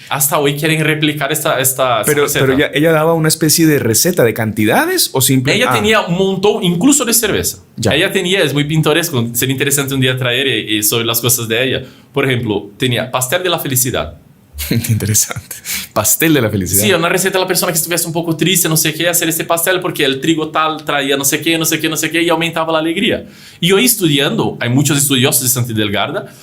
Hasta hoy quieren replicar esta receta. Pero ella daba una especie de receta de cantidades o simplemente... Ella tenía un montón incluso de cerveza. Ya. Ella tenía, es muy pintoresco, sería interesante un día traer y sobre las cosas de ella. Por ejemplo, tenía pastel de la felicidad. Interesante. Pastel de la felicidad. Sí, una receta de la persona que estuviese un poco triste, no sé qué, hacer este pastel porque el trigo tal traía no sé qué y aumentaba la alegría. Y hoy estudiando, hay muchos estudiosos de Santa Hidelgarda,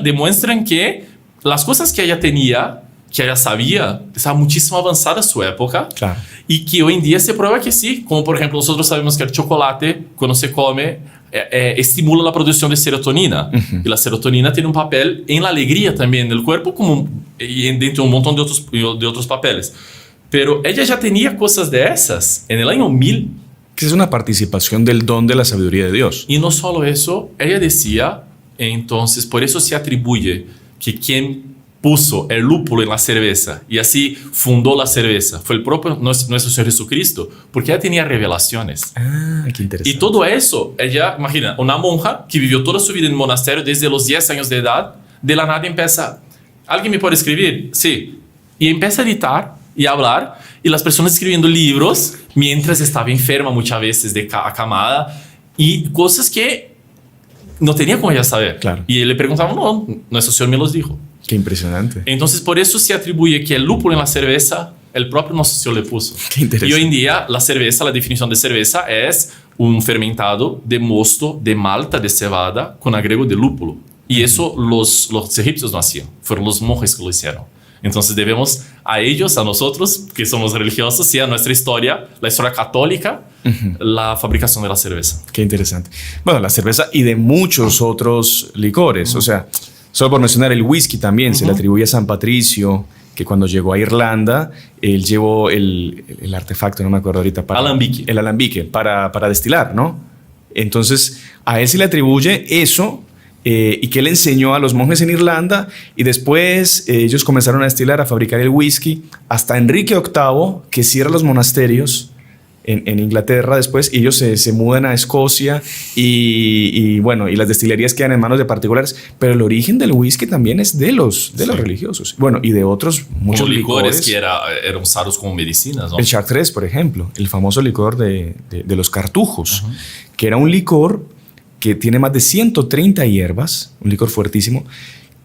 demuestran que las cosas que ella tenía, que ella sabía, estaba muchísimo avanzada en su época. Claro. Y que hoy en día se prueba que sí. Como por ejemplo, nosotros sabemos que el chocolate, cuando se come, estimula la producción de serotonina. Y la serotonina tiene un papel en la alegría también del cuerpo, y dentro de un montón de otros papeles. Pero ella ya tenía cosas de esas en el año 1000. Que es una participación del don de la sabiduría de Dios. Y no solo eso, ella decía, entonces, por eso se atribuye que quien puso el lúpulo en la cerveza y así fundó la cerveza fue el propio nuestro Señor Jesucristo, porque ella tenía revelaciones. Qué interesante. Y todo eso, ella, imagina, una monja que vivió toda su vida en el monasterio desde los 10 años de edad, de la nada empieza, ¿alguien me puede escribir? Sí. Y empieza a editar y a hablar, y las personas escribiendo libros mientras estaba enferma muchas veces, acamada, y cosas que no tenía como ella saber. Claro. Y le preguntaban, no, nuestro Señor me los dijo. Qué impresionante. Entonces, por eso se atribuye que el lúpulo en la cerveza, el propio nuestro Señor le puso. Qué interesante. Y hoy en día, la cerveza, la definición de cerveza es un fermentado de mosto, de malta, de cebada, con agrego de lúpulo. Y eso los egipcios no hacían, fueron los monjes que lo hicieron. Entonces debemos a ellos, a nosotros, que somos religiosos, y a nuestra historia, la historia católica, la fabricación de la cerveza. Qué interesante. Bueno, la cerveza y de muchos otros licores. O sea, solo por mencionar el whisky también, se le atribuye a San Patricio, que cuando llegó a Irlanda, él llevó el artefacto, no me acuerdo ahorita. Alambique. El alambique, para destilar, ¿no? Entonces, a él se le atribuye eso, y que él enseñó a los monjes en Irlanda, y después ellos comenzaron a destilar, a fabricar el whisky, hasta Enrique VIII, que cierra los monasterios en Inglaterra después, y ellos se mudan a Escocia, y bueno, y las destilerías quedan en manos de particulares, pero el origen del whisky también es de los religiosos, bueno, y de otros muchos licores que eran usados como medicinas, ¿no? El Chartres, por ejemplo, el famoso licor de los cartujos, que era un licor que tiene más de 130 hierbas, un licor fuertísimo,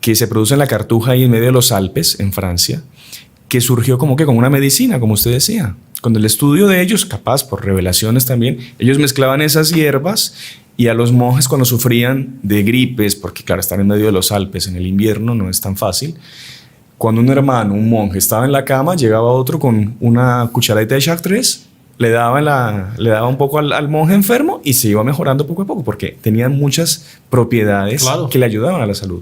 que se produce en la Cartuja y en medio de los Alpes, en Francia, que surgió como una medicina, como usted decía. Con el estudio de ellos, capaz por revelaciones también, ellos mezclaban esas hierbas, y a los monjes cuando sufrían de gripes, porque claro, estar en medio de los Alpes en el invierno no es tan fácil, cuando un hermano, un monje, estaba en la cama, llegaba otro con una cucharadita de Chartres, le daba un poco al monje enfermo y se iba mejorando poco a poco, porque tenían muchas propiedades que le ayudaban a la salud.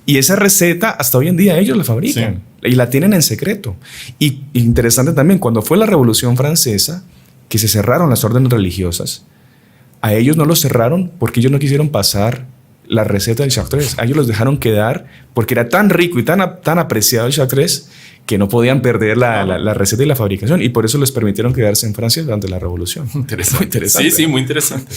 Y esa receta hasta hoy en día ellos la fabrican y la tienen en secreto. Y interesante también, cuando fue la Revolución Francesa, que se cerraron las órdenes religiosas, a ellos no los cerraron porque ellos no quisieron pasar la receta del Chartres. A ellos los dejaron quedar porque era tan rico y tan apreciado el Chartres que no podían perder la receta y la fabricación, y por eso les permitieron quedarse en Francia durante la Revolución. Interesante. Muy interesante. Sí, muy interesante.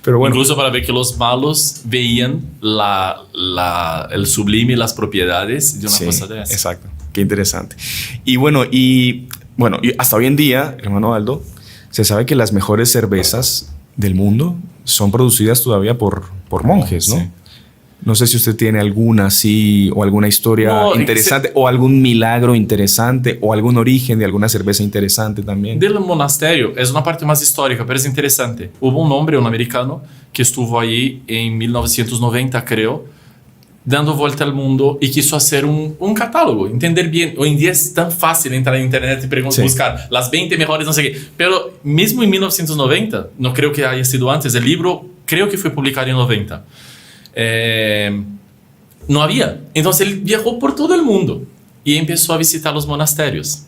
Pero bueno, incluso para ver que los malos veían el sublime y las propiedades de una cosa de esa. Exacto. Qué interesante. Y bueno, y hasta hoy en día, hermano Aldo, se sabe que las mejores cervezas del mundo son producidas todavía por monjes, ¿no? Sí. No sé si usted tiene alguna así, o alguna historia interesante, o algún milagro interesante, o algún origen de alguna cerveza interesante también. Del monasterio es una parte más histórica, pero es interesante. Hubo un hombre, un americano, que estuvo ahí en 1990, creo, dando vuelta al mundo y quiso hacer un catálogo, entender bien. Hoy en día es tan fácil entrar en internet y buscar las 20 mejores, no sé qué. Pero mismo en 1990, no creo que haya sido antes, el libro creo que fue publicado en 90. No había. Entonces él viajó por todo el mundo y empezó a visitar los monasterios.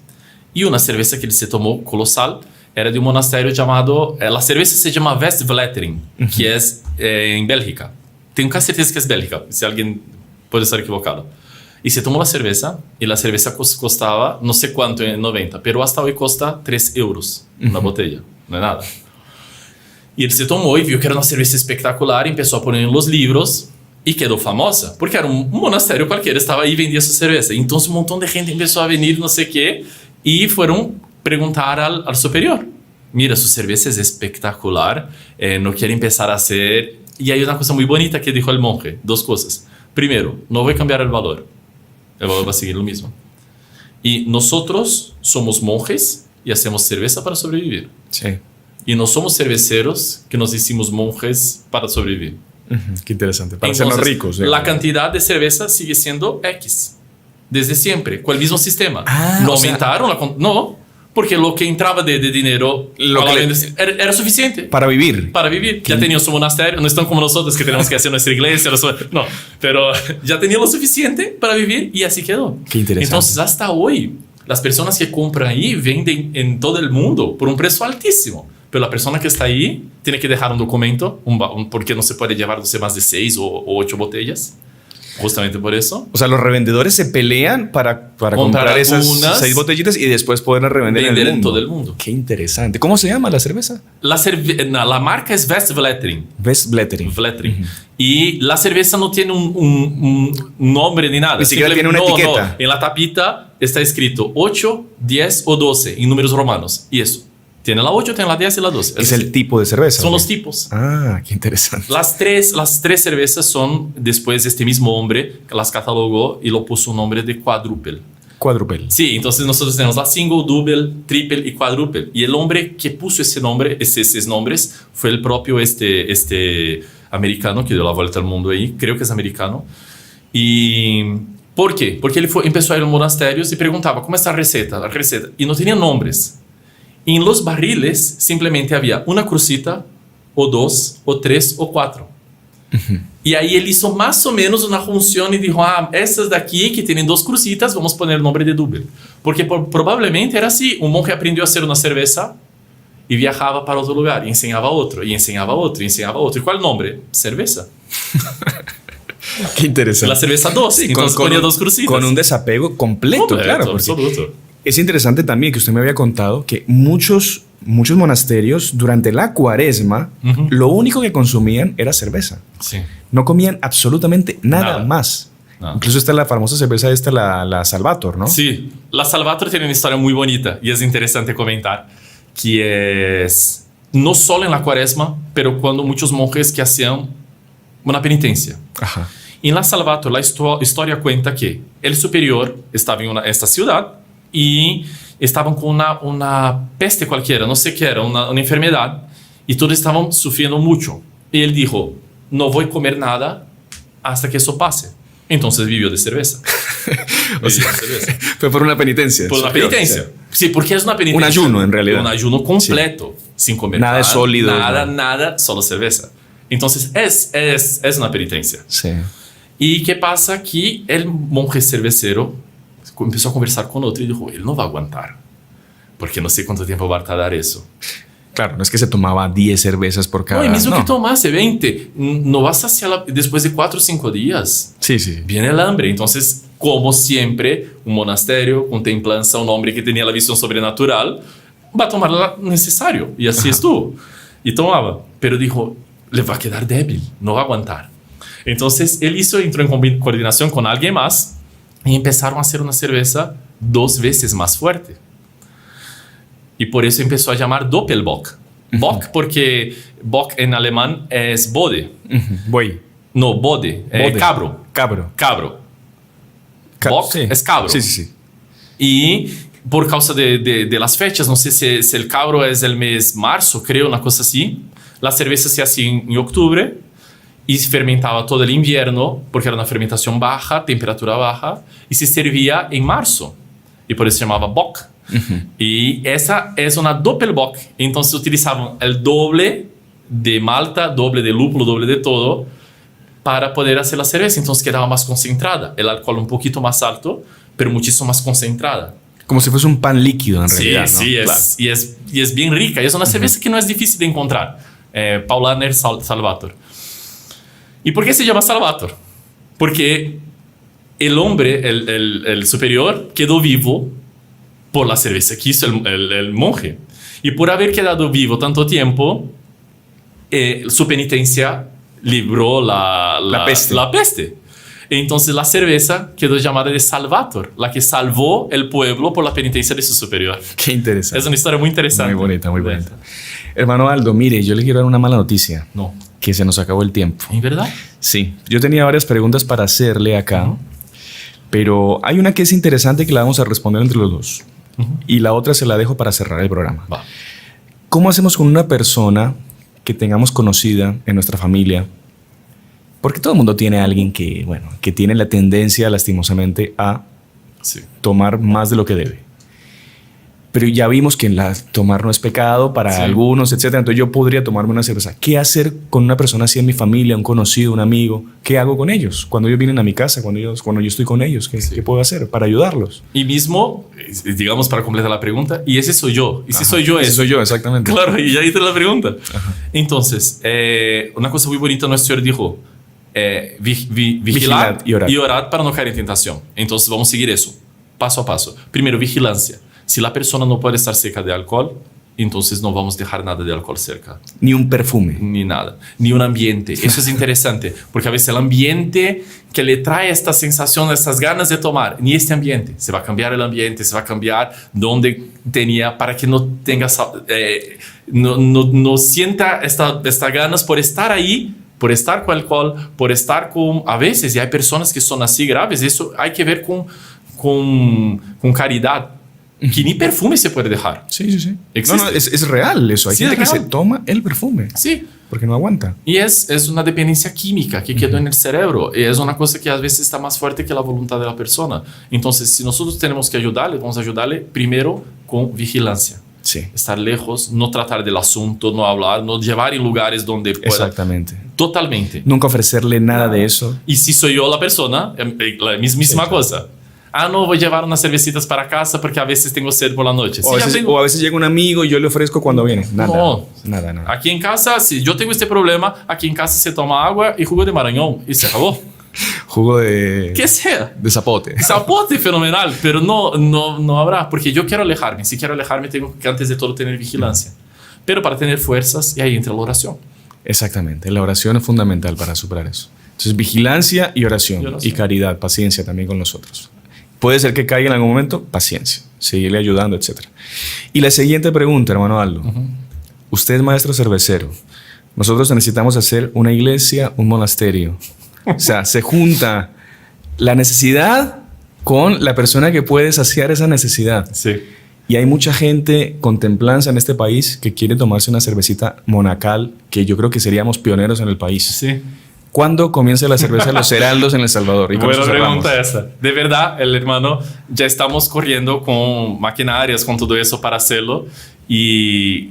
Y una cerveza que él se tomó colosal era de un monasterio llamado... la cerveza se llama Westvletering, que es en Bélgica. Tengo casi certeza que es Bélgica, si alguien puede estar equivocado. Y se tomó la cerveza, y la cerveza costaba no sé cuánto en 90, pero hasta hoy cuesta 3 euros una botella, no es nada. Y él se tomó y vio que era una cerveza espectacular y empezó a poner en los libros y quedó famosa, porque era un monasterio cualquiera, estaba ahí y vendía su cerveza. Entonces un montón de gente empezó a venir, no sé qué, y fueron preguntar al superior. Mira, su cerveza es espectacular, no quiere empezar a hacer... Y hay una cosa muy bonita que dijo el monje, 2 cosas. Primero, no voy a cambiar el valor va a seguir lo mismo. Y nosotros somos monjes y hacemos cerveza para sobrevivir. Sí. Y no somos cerveceros que nos hicimos monjes para sobrevivir. Qué interesante. Para sernos ricos. La cantidad de cerveza sigue siendo X. Desde siempre. Con el mismo sistema. No aumentaron No, porque lo que entraba de dinero era suficiente. Para vivir. Para vivir. Ya tenían su monasterio. No están como nosotros que tenemos que hacer nuestra iglesia. No, pero ya tenían lo suficiente para vivir y así quedó. Qué interesante. Entonces, hasta hoy, las personas que compran ahí venden en todo el mundo por un precio altísimo. Pero la persona que está ahí tiene que dejar un documento, porque no se puede llevar más de 6 o 8 botellas. Justamente por eso. O sea, los revendedores se pelean para comprar esas 6 botellitas y después poderlas revender en todo el mundo. Qué interesante. ¿Cómo se llama la cerveza? La marca es Westvletering. Westvletering. Y la cerveza no tiene un nombre ni nada. Ni siquiera tiene una etiqueta. En la tapita está escrito 8, 10 o 12 en números romanos. Y eso. Tiene la 8, tiene la 10 y la 12. Es el tipo de cerveza. Son los tipos. Ah, qué interesante. Las tres cervezas son, después este mismo hombre las catalogó y lo puso un nombre de quadruple. Quadruple. Sí, entonces nosotros tenemos la single, double, triple y quadruple. Y el hombre que puso ese nombre, esos nombres fue el propio este americano que dio la vuelta al mundo ahí. Creo que es americano. ¿Y por qué? Porque él empezó a ir a los monasterios y preguntaba, ¿cómo está la receta? Y no tenía nombres. Y en los barriles simplemente había una crucita, o 2, o 3, o 4. Y ahí él hizo más o menos una función y dijo, estas de aquí que tienen 2 crucitas, vamos a poner el nombre de double. Porque probablemente era así, un monje aprendió a hacer una cerveza y viajaba para otro lugar, y enseñaba otro, y enseñaba otro, y enseñaba otro. ¿Y cuál nombre? Cerveza. Qué interesante. La cerveza 2, sí, entonces ponía 2 crucitas. Con un desapego completo, claro. Absoluto. Es interesante también que usted me había contado que muchos monasterios durante la cuaresma lo único que consumían era cerveza. Sí. No comían absolutamente nada más. Nada. Incluso está la famosa cerveza la Salvator, ¿no? Sí, la Salvator tiene una historia muy bonita y es interesante comentar, que es no solo en la cuaresma, pero cuando muchos monjes que hacían una penitencia. Ajá. En la Salvator la historia cuenta que el superior estaba en esta ciudad y estaban con una peste cualquiera, no sé qué era, una enfermedad, y todos estaban sufriendo mucho. Y él dijo, no voy a comer nada hasta que eso pase. Entonces vivió de cerveza. Fue por una penitencia. Por una penitencia. Sí, porque es una penitencia. Un ayuno, en realidad. Un ayuno completo, sin comer nada. Nada sólido. Nada, solo cerveza. Entonces es una penitencia. Sí. ¿Y qué pasa? Que el monje cervecero empezó a conversar con otro y dijo, él no va a aguantar, porque no sé cuánto tiempo va a tardar eso. Claro, no es que se tomaba 10 cervezas por cada... No, y mismo que tomase 20, no vas hacia después de 4 o 5 días. Sí, sí. Viene el hambre. Entonces, como siempre, un monasterio con templanza, un hombre que tenía la visión sobrenatural, va a tomar lo necesario. Y así estuvo. Y tomaba. Pero dijo, le va a quedar débil, no va a aguantar. Entonces, entró en coordinación con alguien más y empezaron a hacer una cerveza 2 veces más fuerte. Y por eso empezó a llamar Doppelbock. Bock porque Bock en alemán es bode. Buey. No, bode. Cabro. Bock sí. es cabro. Sí, sí, sí. Y por causa de las fechas, no sé si el cabro es el mes marzo, creo, una cosa así. La cerveza se hacía en octubre y se fermentaba todo el invierno porque era una fermentación baja, temperatura baja, y se servía en marzo. Y por eso se llamaba Bock. Y esa es una Doppelbock. Entonces utilizaban el doble de malta, doble de lúpulo, doble de todo para poder hacer la cerveza. Entonces quedaba más concentrada. El alcohol un poquito más alto, pero muchísimo más concentrada. Como si fuese un pan líquido en realidad. Sí, ¿no? Claro. Y es bien rica. Y es una cerveza que no es difícil de encontrar. Paulaner Salvator. ¿Y por qué se llama Salvator? Porque el hombre, el superior, quedó vivo por la cerveza que hizo el monje. Y por haber quedado vivo tanto tiempo, su penitencia libró la peste. Entonces la cerveza quedó llamada de Salvator, la que salvó el pueblo por la penitencia de su superior. Qué interesante. Es una historia muy interesante. Muy bonita, muy bonita. Hermano Aldo, mire, yo le quiero dar una mala noticia. No. Que se nos acabó el tiempo. ¿En verdad? Sí. Yo tenía varias preguntas para hacerle acá, pero hay una que es interesante que la vamos a responder entre los dos. Y la otra se la dejo para cerrar el programa. Va. ¿Cómo hacemos con una persona que tengamos conocida en nuestra familia? Porque todo el mundo tiene a alguien que tiene la tendencia, lastimosamente, a tomar más de lo que debe. Pero ya vimos que tomar no es pecado para algunos, etc. Entonces yo podría tomarme una cerveza. ¿Qué hacer con una persona así en mi familia, un conocido, un amigo? ¿Qué hago con ellos? Cuando ellos vienen a mi casa, cuando yo estoy con ellos, ¿qué puedo hacer para ayudarlos? Y mismo, digamos, para completar la pregunta, y ese soy yo. Y si soy yo ese soy yo, exactamente. Claro, y ya hice la pregunta. Ajá. Entonces, una cosa muy bonita, nuestro Señor dijo, vigilar y orar para no caer en tentación. Entonces vamos a seguir eso, paso a paso. Primero, vigilancia. Si la persona no puede estar seca de alcohol, entonces no vamos a dejar nada de alcohol cerca. Ni un perfume. Ni nada. Ni un ambiente. Eso es interesante, porque a veces el ambiente que le trae esta sensación, estas ganas de tomar, ni este ambiente. Se va a cambiar el ambiente, se va a cambiar donde tenía, para que no tengas, no sienta esta ganas por estar ahí, por estar con alcohol, por estar con... A veces, y hay personas que son así graves, eso hay que ver con caridad. Que ni perfume se puede dejar. Sí, sí, sí. Existe. No, es real eso. Hay Sí, gente es que real. se toma el perfume. Sí. Porque no aguanta. Y es una dependencia química que quedó en el cerebro. Y es una cosa que a veces está más fuerte que la voluntad de la persona. Entonces, si nosotros tenemos que ayudarle, vamos a ayudarle primero con vigilancia. Sí. Estar lejos, no tratar del asunto, no hablar, no llevar en lugares donde pueda. Exactamente. Totalmente. Nunca ofrecerle nada de eso. Y si soy yo la persona, la mismísima cosa. No, voy a llevar unas cervecitas para casa porque a veces tengo sed por la noche. O, a veces llega un amigo y yo le ofrezco cuando viene. Nada. No. Nada. Aquí en casa, si yo tengo este problema, aquí en casa se toma agua y jugo de marañón y se acabó. Jugo de... Que sea. De zapote. Zapote fenomenal, pero no habrá, porque yo quiero alejarme. Si quiero alejarme, tengo que antes de todo tener vigilancia. Pero para tener fuerzas, y ahí entra la oración. Exactamente. La oración es fundamental para superar eso. Entonces, vigilancia y oración. Y caridad, paciencia también con los otros. Puede ser que caiga en algún momento, paciencia, seguirle ayudando, etc. Y la siguiente pregunta, hermano Aldo. Usted es maestro cervecero. Nosotros necesitamos hacer una iglesia, un monasterio. O sea, se junta la necesidad con la persona que puede saciar esa necesidad. Sí. Y hay mucha gente con templanza en este país que quiere tomarse una cervecita monacal, que yo creo que seríamos pioneros en el país. Sí. ¿Cuándo comienza la cerveza de los Heraldos en El Salvador? Buena pregunta esa. De verdad, el hermano, ya estamos corriendo con maquinarias, con todo eso para hacerlo. Y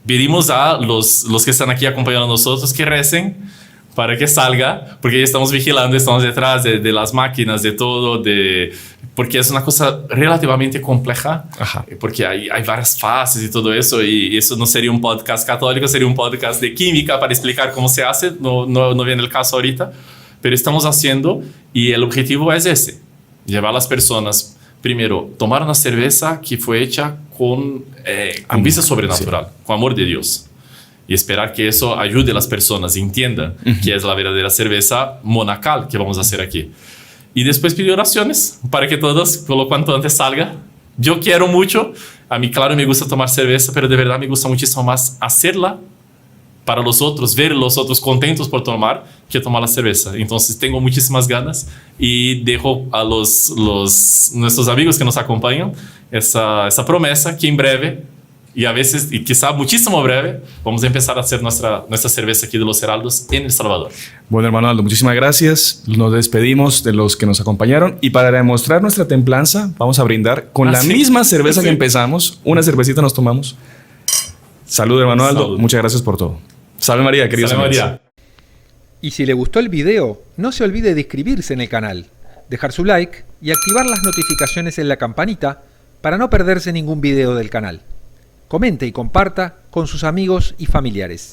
pedimos a los que están aquí acompañando a nosotros que recen para que salga, porque ya estamos vigilando, estamos detrás de las máquinas, de todo, porque es una cosa relativamente compleja. Ajá. Porque hay varias fases y todo eso, y eso no sería un podcast católico, sería un podcast de química para explicar cómo se hace, no viene el caso ahorita, pero estamos haciendo, y el objetivo es ese, llevar a las personas, primero, tomar una cerveza que fue hecha con vista sobrenatural, sí, con amor de Dios. Y esperar que eso ayude a las personas, entiendan que es la verdadera cerveza monacal que vamos a hacer aquí. Y después pedir oraciones para que todos, por lo cuanto antes salga. Yo quiero mucho, a mí claro me gusta tomar cerveza, pero de verdad me gusta muchísimo más hacerla para los otros, ver los otros contentos por tomar, que tomar la cerveza. Entonces tengo muchísimas ganas y dejo a nuestros amigos que nos acompañan esa promesa que en breve, y a veces, y quizá muchísimo breve, vamos a empezar a hacer nuestra cerveza aquí de los Heraldos en El Salvador. Bueno, hermano Aldo, muchísimas gracias. Nos despedimos de los que nos acompañaron y para demostrar nuestra templanza, vamos a brindar con la misma cerveza que empezamos. Una cervecita nos tomamos. Salud, hermano Aldo. Salud. Muchas gracias por todo. Salve María, queridos Salve amigos. María. Y si le gustó el video, no se olvide de inscribirse en el canal, dejar su like y activar las notificaciones en la campanita para no perderse ningún video del canal. Comente y comparta con sus amigos y familiares.